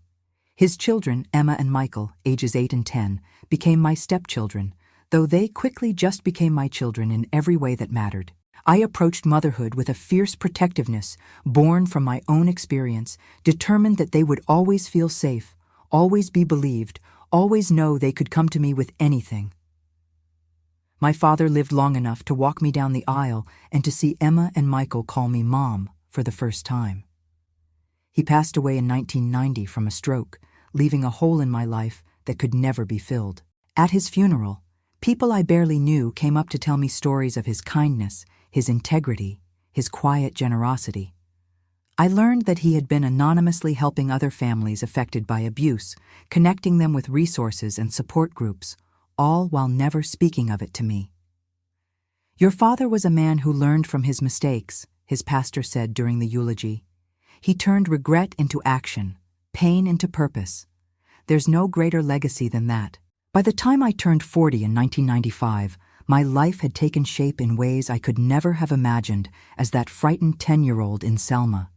His children, Emma and Michael, ages 8 and 10, became my stepchildren, though they quickly just became my children in every way that mattered. I approached motherhood with a fierce protectiveness, born from my own experience, determined that they would always feel safe, always be believed, always know they could come to me with anything. My father lived long enough to walk me down the aisle and to see Emma and Michael call me Mom for the first time. He passed away in 1990 from a stroke, leaving a hole in my life that could never be filled. At his funeral, people I barely knew came up to tell me stories of his kindness, his integrity, his quiet generosity. I learned that he had been anonymously helping other families affected by abuse, connecting them with resources and support groups, all while never speaking of it to me. "Your father was a man who learned from his mistakes," his pastor said during the eulogy. "He turned regret into action, pain into purpose. There's no greater legacy than that." By the time I turned 40 in 1995, My life had taken shape in ways I could never have imagined as that frightened 10-year-old in Selma.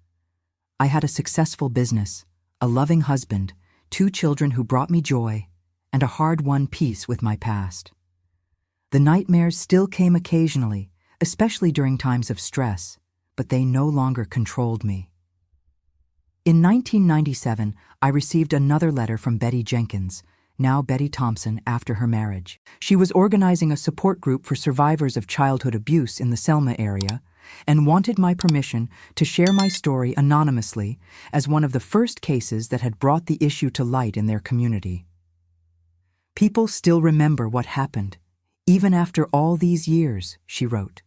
I had a successful business, a loving husband, 2 children who brought me joy, and a hard-won peace with my past. The nightmares still came occasionally, especially during times of stress, but they no longer controlled me. In 1997, I received another letter from Betty Jenkins, now Betty Thompson, after her marriage. She was organizing a support group for survivors of childhood abuse in the Selma area and wanted my permission to share my story anonymously as one of the first cases that had brought the issue to light in their community. "People still remember what happened, even after all these years," she wrote.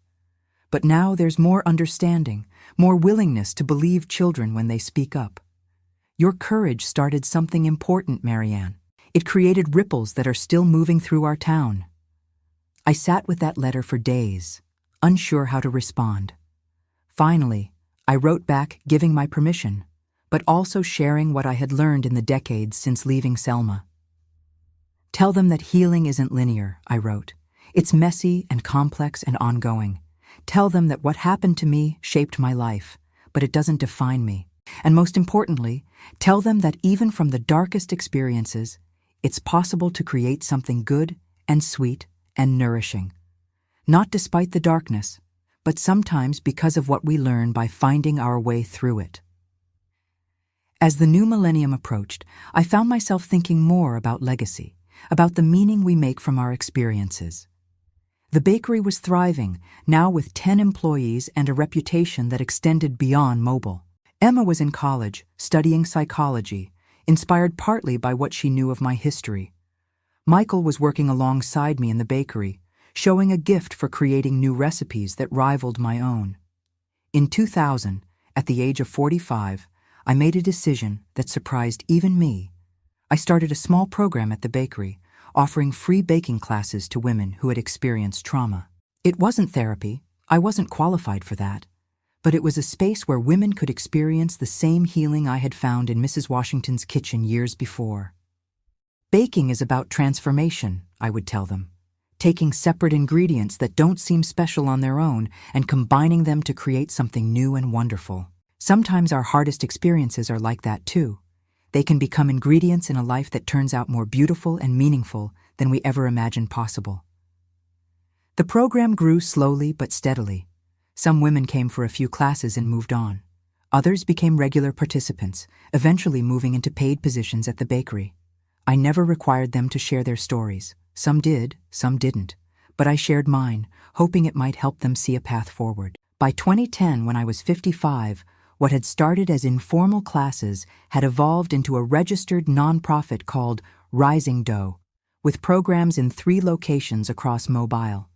"But now there's more understanding, more willingness to believe children when they speak up. Your courage started something important, Marianne. It created ripples that are still moving through our town." I sat with that letter for days, unsure how to respond. Finally, I wrote back giving my permission, but also sharing what I had learned in the decades since leaving Selma. "Tell them that healing isn't linear," I wrote. "It's messy and complex and ongoing. Tell them that what happened to me shaped my life, but it doesn't define me. And most importantly, tell them that even from the darkest experiences, it's possible to create something good and sweet and nourishing. Not despite the darkness, but sometimes because of what we learn by finding our way through it." As the new millennium approached, I found myself thinking more about legacy, about the meaning we make from our experiences. The bakery was thriving, now with 10 employees and a reputation that extended beyond mobile. Emma was in college, studying psychology, inspired partly by what she knew of my history. Michael was working alongside me in the bakery, showing a gift for creating new recipes that rivaled my own. In 2000, at the age of 45, I made a decision that surprised even me. I started a small program at the bakery, offering free baking classes to women who had experienced trauma. It wasn't therapy, I wasn't qualified for that, but it was a space where women could experience the same healing I had found in Mrs. Washington's kitchen years before. "Baking is about transformation," I would tell them, "taking separate ingredients that don't seem special on their own and combining them to create something new and wonderful. Sometimes our hardest experiences are like that too. They can become ingredients in a life that turns out more beautiful and meaningful than we ever imagined possible." The program grew slowly but steadily. Some women came for a few classes and moved on. Others became regular participants, eventually moving into paid positions at the bakery. I never required them to share their stories. Some did, some didn't. But I shared mine, hoping it might help them see a path forward. By 2010, when I was 55, what had started as informal classes had evolved into a registered nonprofit called Rising Dough, with programs in 3 locations across Mobile.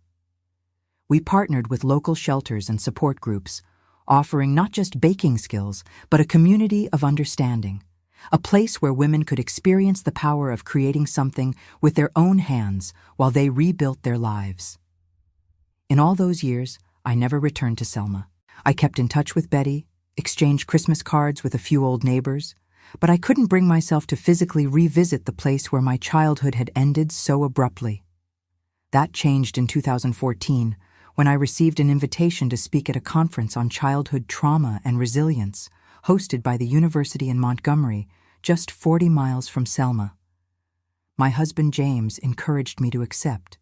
We partnered with local shelters and support groups, offering not just baking skills, but a community of understanding, a place where women could experience the power of creating something with their own hands while they rebuilt their lives. In all those years, I never returned to Selma. I kept in touch with Betty, exchanged Christmas cards with a few old neighbors, but I couldn't bring myself to physically revisit the place where my childhood had ended so abruptly. That changed in 2014, when I received an invitation to speak at a conference on childhood trauma and resilience, hosted by the University in Montgomery, just 40 miles from Selma. My husband James encouraged me to accept.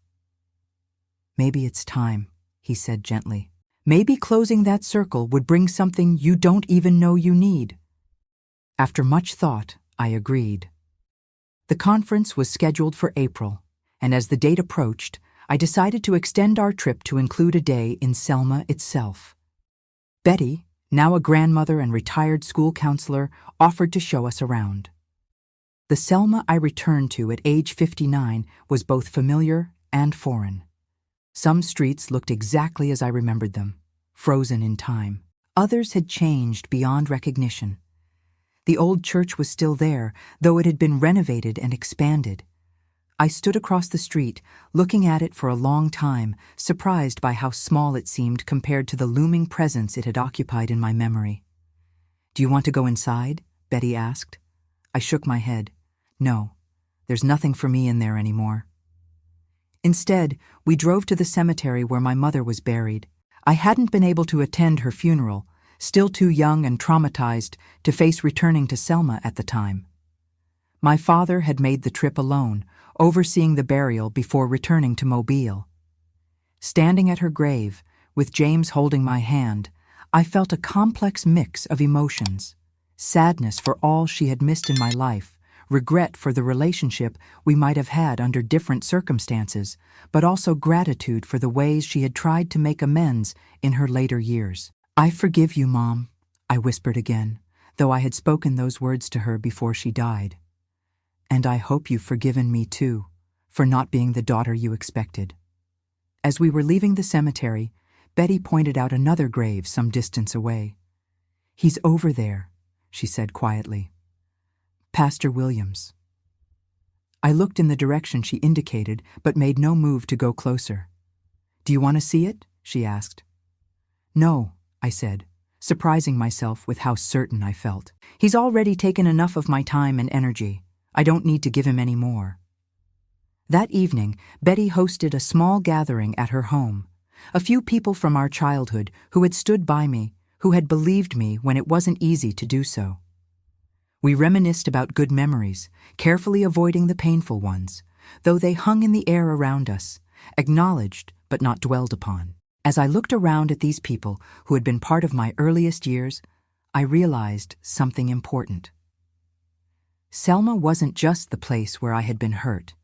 "Maybe it's time," he said gently. "Maybe closing that circle would bring something you don't even know you need." After much thought, I agreed. The conference was scheduled for April, and as the date approached, I decided to extend our trip to include a day in Selma itself. Betty, now a grandmother and retired school counselor, offered to show us around. The Selma I returned to at age 59 was both familiar and foreign. Some streets looked exactly as I remembered them, frozen in time. Others had changed beyond recognition. The old church was still there, though it had been renovated and expanded. I stood across the street, looking at it for a long time, surprised by how small it seemed compared to the looming presence it had occupied in my memory. "Do you want to go inside?" Betty asked. I shook my head. "No, there's nothing for me in there anymore." Instead, we drove to the cemetery where my mother was buried. I hadn't been able to attend her funeral, still too young and traumatized to face returning to Selma at the time. My father had made the trip alone, overseeing the burial before returning to Mobile. Standing at her grave, with James holding my hand, I felt a complex mix of emotions: sadness for all she had missed in my life, regret for the relationship we might have had under different circumstances, but also gratitude for the ways she had tried to make amends in her later years. "I forgive you, Mom," I whispered again, though I had spoken those words to her before she died. "And I hope you've forgiven me too, for not being the daughter you expected." As we were leaving the cemetery, Betty pointed out another grave some distance away. "He's over there," she said quietly. "Pastor Williams." I looked in the direction she indicated, but made no move to go closer. "Do you want to see it?" she asked. "No," I said, surprising myself with how certain I felt. "He's already taken enough of my time and energy. I don't need to give him any more." That evening, Betty hosted a small gathering at her home. A few people from our childhood who had stood by me, who had believed me when it wasn't easy to do so. We reminisced about good memories, carefully avoiding the painful ones, though they hung in the air around us, acknowledged but not dwelled upon. As I looked around at these people who had been part of my earliest years, I realized something important. Selma wasn't just the place where I had been hurt.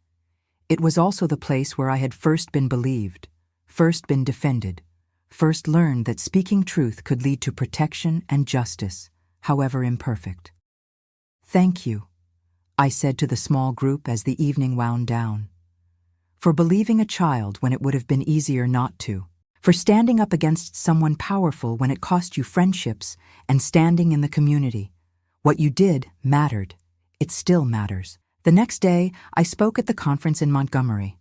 It was also the place where I had first been believed, first been defended, first learned that speaking truth could lead to protection and justice, however imperfect. "Thank you," I said to the small group as the evening wound down, "for believing a child when it would have been easier not to, for standing up against someone powerful when it cost you friendships, and standing in the community. What you did mattered. It still matters." The next day, I spoke at the conference in Montgomery.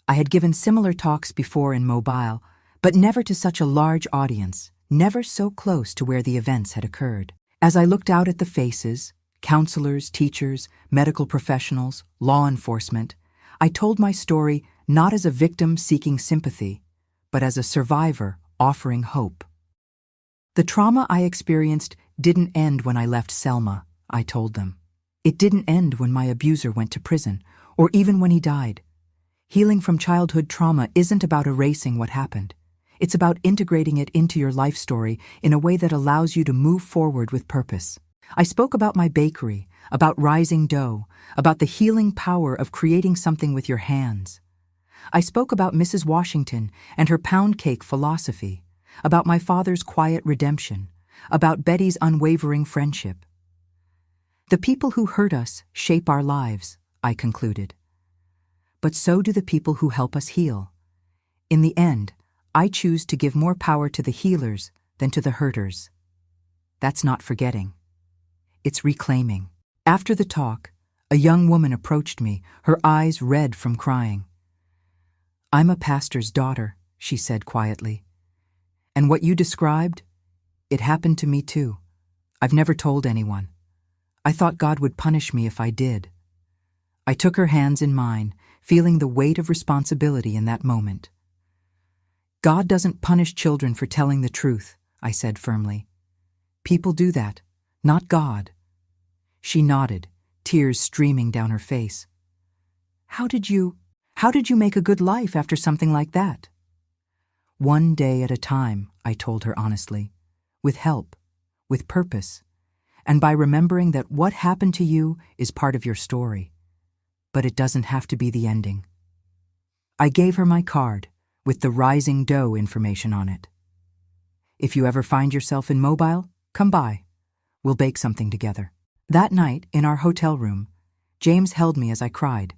I had given similar talks before in Mobile, but never to such a large audience, never so close to where the events had occurred. As I looked out at the faces, counselors, teachers, medical professionals, law enforcement, I told my story not as a victim seeking sympathy, but as a survivor offering hope. The trauma I experienced didn't end when I left Selma, I told them. It didn't end when my abuser went to prison, or even when he died. Healing from childhood trauma isn't about erasing what happened. It's about integrating it into your life story in a way that allows you to move forward with purpose. I spoke about my bakery, about rising dough, about the healing power of creating something with your hands. I spoke about Mrs. Washington and her pound cake philosophy, about my father's quiet redemption, about Betty's unwavering friendship. The people who hurt us shape our lives, I concluded. But so do the people who help us heal. In the end, I choose to give more power to the healers than to the hurters. That's not forgetting. It's reclaiming. After the talk, a young woman approached me, her eyes red from crying. "I'm a pastor's daughter," she said quietly. "And what you described, it happened to me too. I've never told anyone. I thought God would punish me if I did." I took her hands in mine, feeling the weight of responsibility in that moment. "God doesn't punish children for telling the truth," I said firmly. "People do that, not God." She nodded, tears streaming down her face. How did you make a good life after something like that?" "One day at a time," I told her honestly, "with help, with purpose, and by remembering that what happened to you is part of your story. But it doesn't have to be the ending." I gave her my card with the rising dough information on it. "If you ever find yourself in Mobile, come by. We'll bake something together." That night, in our hotel room, James held me as I cried.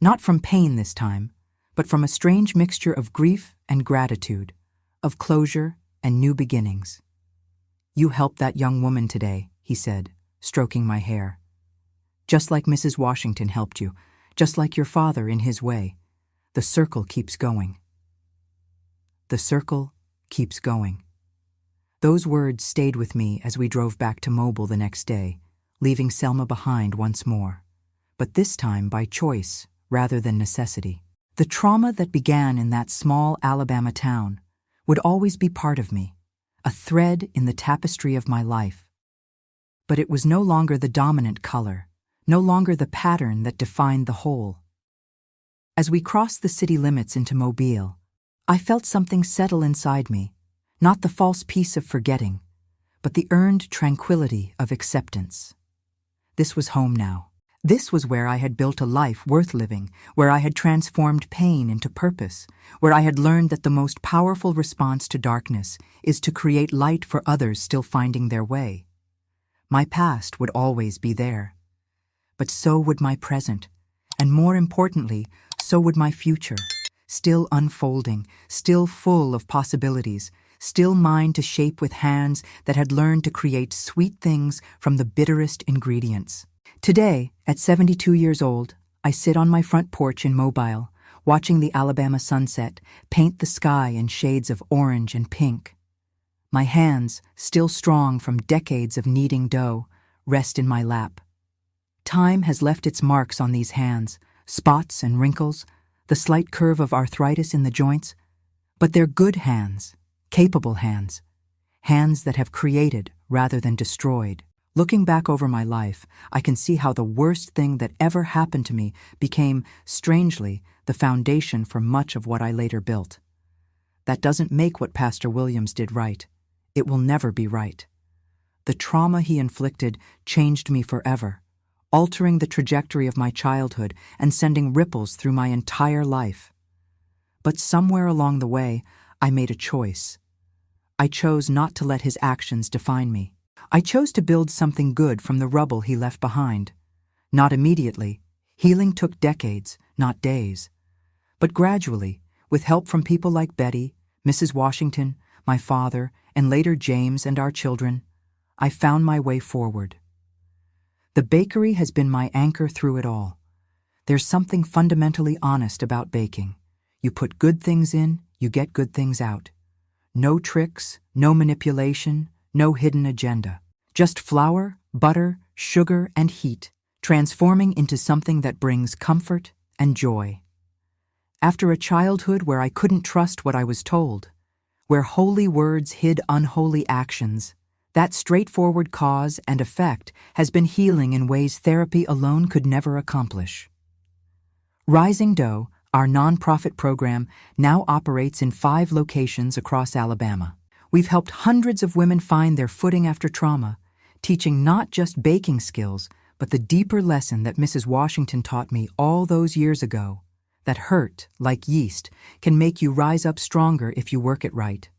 Not from pain this time, but from a strange mixture of grief and gratitude, of closure and new beginnings. "You helped that young woman today," he said, stroking my hair. "Just like Mrs. Washington helped you, just like your father in his way. The circle keeps going." The circle keeps going. Those words stayed with me as we drove back to Mobile the next day, leaving Selma behind once more, but this time by choice rather than necessity. The trauma that began in that small Alabama town would always be part of me, a thread in the tapestry of my life. But it was no longer the dominant color, no longer the pattern that defined the whole. As we crossed the city limits into Mobile, I felt something settle inside me, not the false peace of forgetting, but the earned tranquility of acceptance. This was home now. This was where I had built a life worth living, where I had transformed pain into purpose, where I had learned that the most powerful response to darkness is to create light for others still finding their way. My past would always be there, but so would my present, and more importantly, so would my future, still unfolding, still full of possibilities, still mine to shape with hands that had learned to create sweet things from the bitterest ingredients. Today, at 72 years old, I sit on my front porch in Mobile, watching the Alabama sunset paint the sky in shades of orange and pink. My hands, still strong from decades of kneading dough, rest in my lap. Time has left its marks on these hands, spots and wrinkles, the slight curve of arthritis in the joints, but they're good hands, capable hands, hands that have created rather than destroyed. Looking back over my life, I can see how the worst thing that ever happened to me became, strangely, the foundation for much of what I later built. That doesn't make what Pastor Williams did right. It will never be right. The trauma he inflicted changed me forever, altering the trajectory of my childhood and sending ripples through my entire life. But somewhere along the way, I made a choice. I chose not to let his actions define me. I chose to build something good from the rubble he left behind. Not immediately. Healing took decades, not days. But gradually, with help from people like Betty, Mrs. Washington, my father, and later James and our children, I found my way forward. The bakery has been my anchor through it all. There's something fundamentally honest about baking. You put good things in, you get good things out. No tricks, no manipulation, no hidden agenda. Just flour, butter, sugar, and heat, transforming into something that brings comfort and joy. After a childhood where I couldn't trust what I was told, where holy words hid unholy actions, that straightforward cause and effect has been healing in ways therapy alone could never accomplish. Rising Dough, our nonprofit program, now operates in 5 locations across Alabama. We've helped hundreds of women find their footing after trauma, teaching not just baking skills, but the deeper lesson that Mrs. Washington taught me all those years ago, that hurt, like yeast, can make you rise up stronger if you work it right.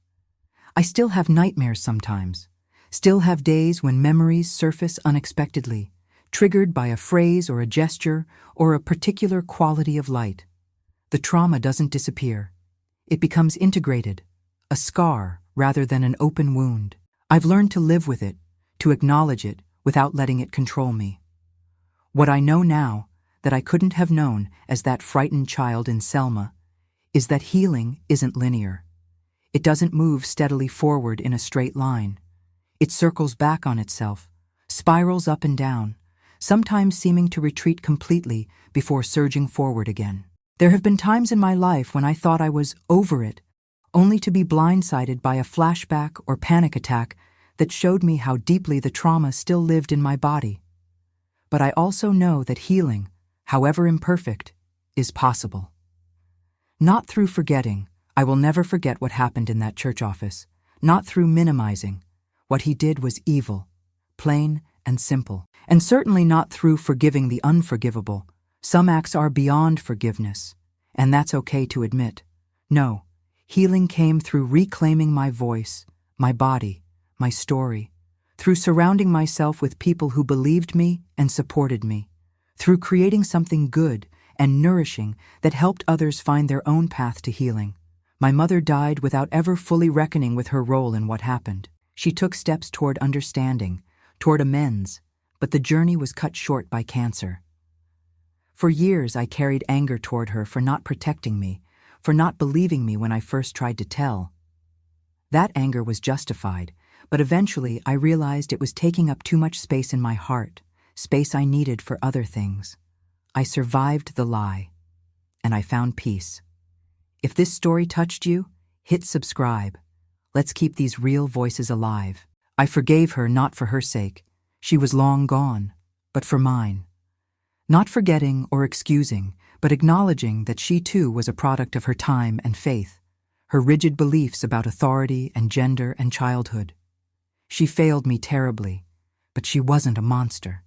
I still have nightmares sometimes, still have days when memories surface unexpectedly, triggered by a phrase or a gesture or a particular quality of light. The trauma doesn't disappear. It becomes integrated, a scar rather than an open wound. I've learned to live with it, to acknowledge it without letting it control me. What I know now, that I couldn't have known as that frightened child in Selma, is that healing isn't linear. It doesn't move steadily forward in a straight line. It circles back on itself, spirals up and down, sometimes seeming to retreat completely before surging forward again. There have been times in my life when I thought I was over it, only to be blindsided by a flashback or panic attack that showed me how deeply the trauma still lived in my body. But I also know that healing, however imperfect, is possible. Not through forgetting. I will never forget what happened in that church office. Not through minimizing. What he did was evil, plain and simple. And certainly not through forgiving the unforgivable. Some acts are beyond forgiveness, and that's okay to admit. No. Healing came through reclaiming my voice, my body, my story, through surrounding myself with people who believed me and supported me, through creating something good and nourishing that helped others find their own path to healing. My mother died without ever fully reckoning with her role in what happened. She took steps toward understanding, toward amends, but the journey was cut short by cancer. For years I carried anger toward her for not protecting me, for not believing me when I first tried to tell. That anger was justified, but eventually I realized it was taking up too much space in my heart, space I needed for other things. I survived the lie. and I found peace. If this story touched you, hit subscribe. Let's keep these real voices alive. I forgave her not for her sake. She was long gone, but for mine. Not forgetting or excusing, but acknowledging that she too was a product of her time and faith, her rigid beliefs about authority and gender and childhood. She failed me terribly, but she wasn't a monster,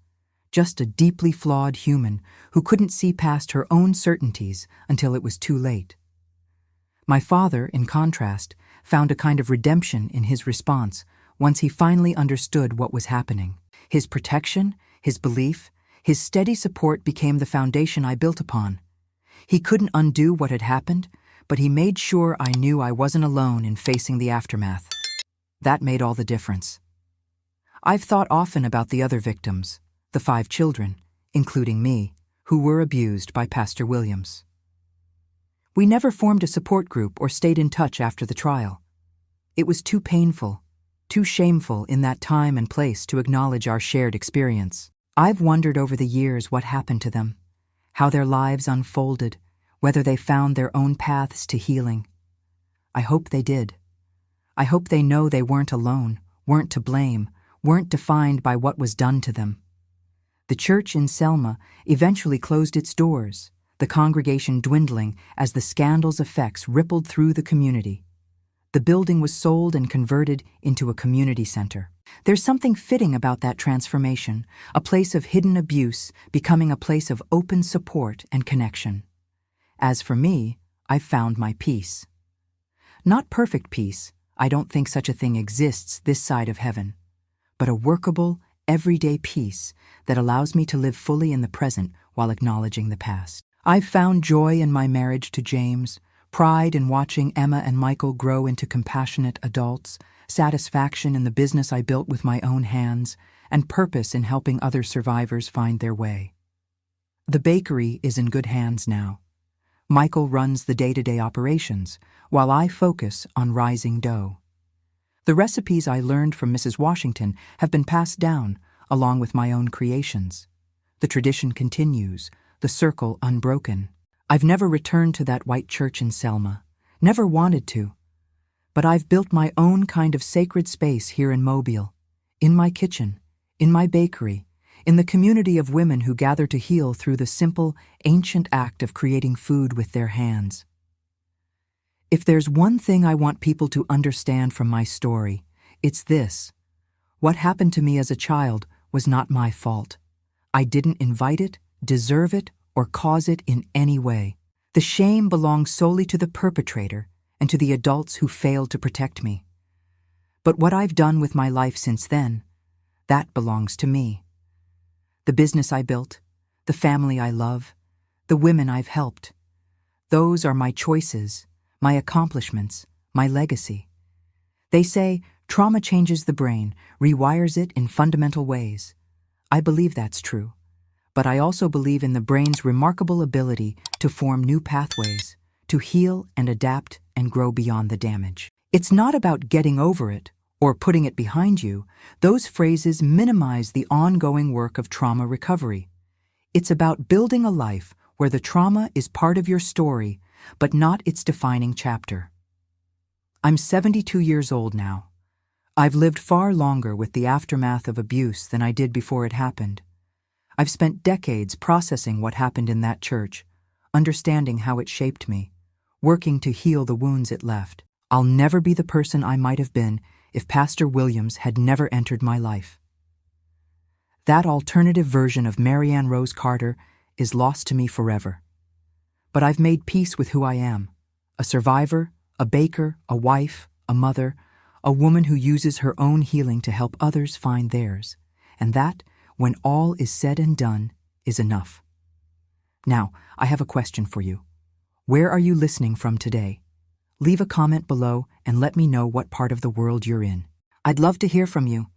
just a deeply flawed human who couldn't see past her own certainties until it was too late. My father, in contrast, found a kind of redemption in his response once he finally understood what was happening. His protection, his belief, his steady support became the foundation I built upon. He couldn't undo what had happened, but he made sure I knew I wasn't alone in facing the aftermath. That made all the difference. I've thought often about the other victims, the 5 children, including me, who were abused by Pastor Williams. We never formed a support group or stayed in touch after the trial. It was too painful, too shameful in that time and place to acknowledge our shared experience. I've wondered over the years what happened to them, how their lives unfolded, whether they found their own paths to healing. I hope they did. I hope they know they weren't alone, weren't to blame, weren't defined by what was done to them. The church in Selma eventually closed its doors, the congregation dwindling as the scandal's effects rippled through the community. The building was sold and converted into a community center. There's something fitting about that transformation, a place of hidden abuse becoming a place of open support and connection. As for me, I've found my peace. Not perfect peace, I don't think such a thing exists this side of heaven, but a workable, everyday peace that allows me to live fully in the present while acknowledging the past. I've found joy in my marriage to James, pride in watching Emma and Michael grow into compassionate adults, satisfaction in the business I built with my own hands, and purpose in helping other survivors find their way. The bakery is in good hands now. Michael runs the day-to-day operations, while I focus on rising dough. The recipes I learned from Mrs. Washington have been passed down, along with my own creations. The tradition continues, the circle unbroken. I've never returned to that white church in Selma, never wanted to. But I've built my own kind of sacred space here in Mobile, in my kitchen, in my bakery, in the community of women who gather to heal through the simple, ancient act of creating food with their hands. If there's one thing I want people to understand from my story, it's this. What happened to me as a child was not my fault. I didn't invite it, deserve it, or cause it in any way. The shame belongs solely to the perpetrator and to the adults who failed to protect me. But what I've done with my life since then, that belongs to me. The business I built, the family I love, the women I've helped. Those are my choices, my accomplishments, my legacy. They say trauma changes the brain, rewires it in fundamental ways. I believe that's true. But I also believe in the brain's remarkable ability to form new pathways, to heal and adapt and grow beyond the damage. It's not about getting over it or putting it behind you. Those phrases minimize the ongoing work of trauma recovery. It's about building a life where the trauma is part of your story, but not its defining chapter. I'm 72 years old now. I've lived far longer with the aftermath of abuse than I did before it happened. I've spent decades processing what happened in that church, understanding how it shaped me, working to heal the wounds it left. I'll never be the person I might have been if Pastor Williams had never entered my life. That alternative version of Marianne Rose Carter is lost to me forever. But I've made peace with who I am, a survivor, a baker, a wife, a mother, a woman who uses her own healing to help others find theirs, and that, when all is said and done, is enough. Now, I have a question for you. Where are you listening from today? Leave a comment below and let me know what part of the world you're in. I'd love to hear from you.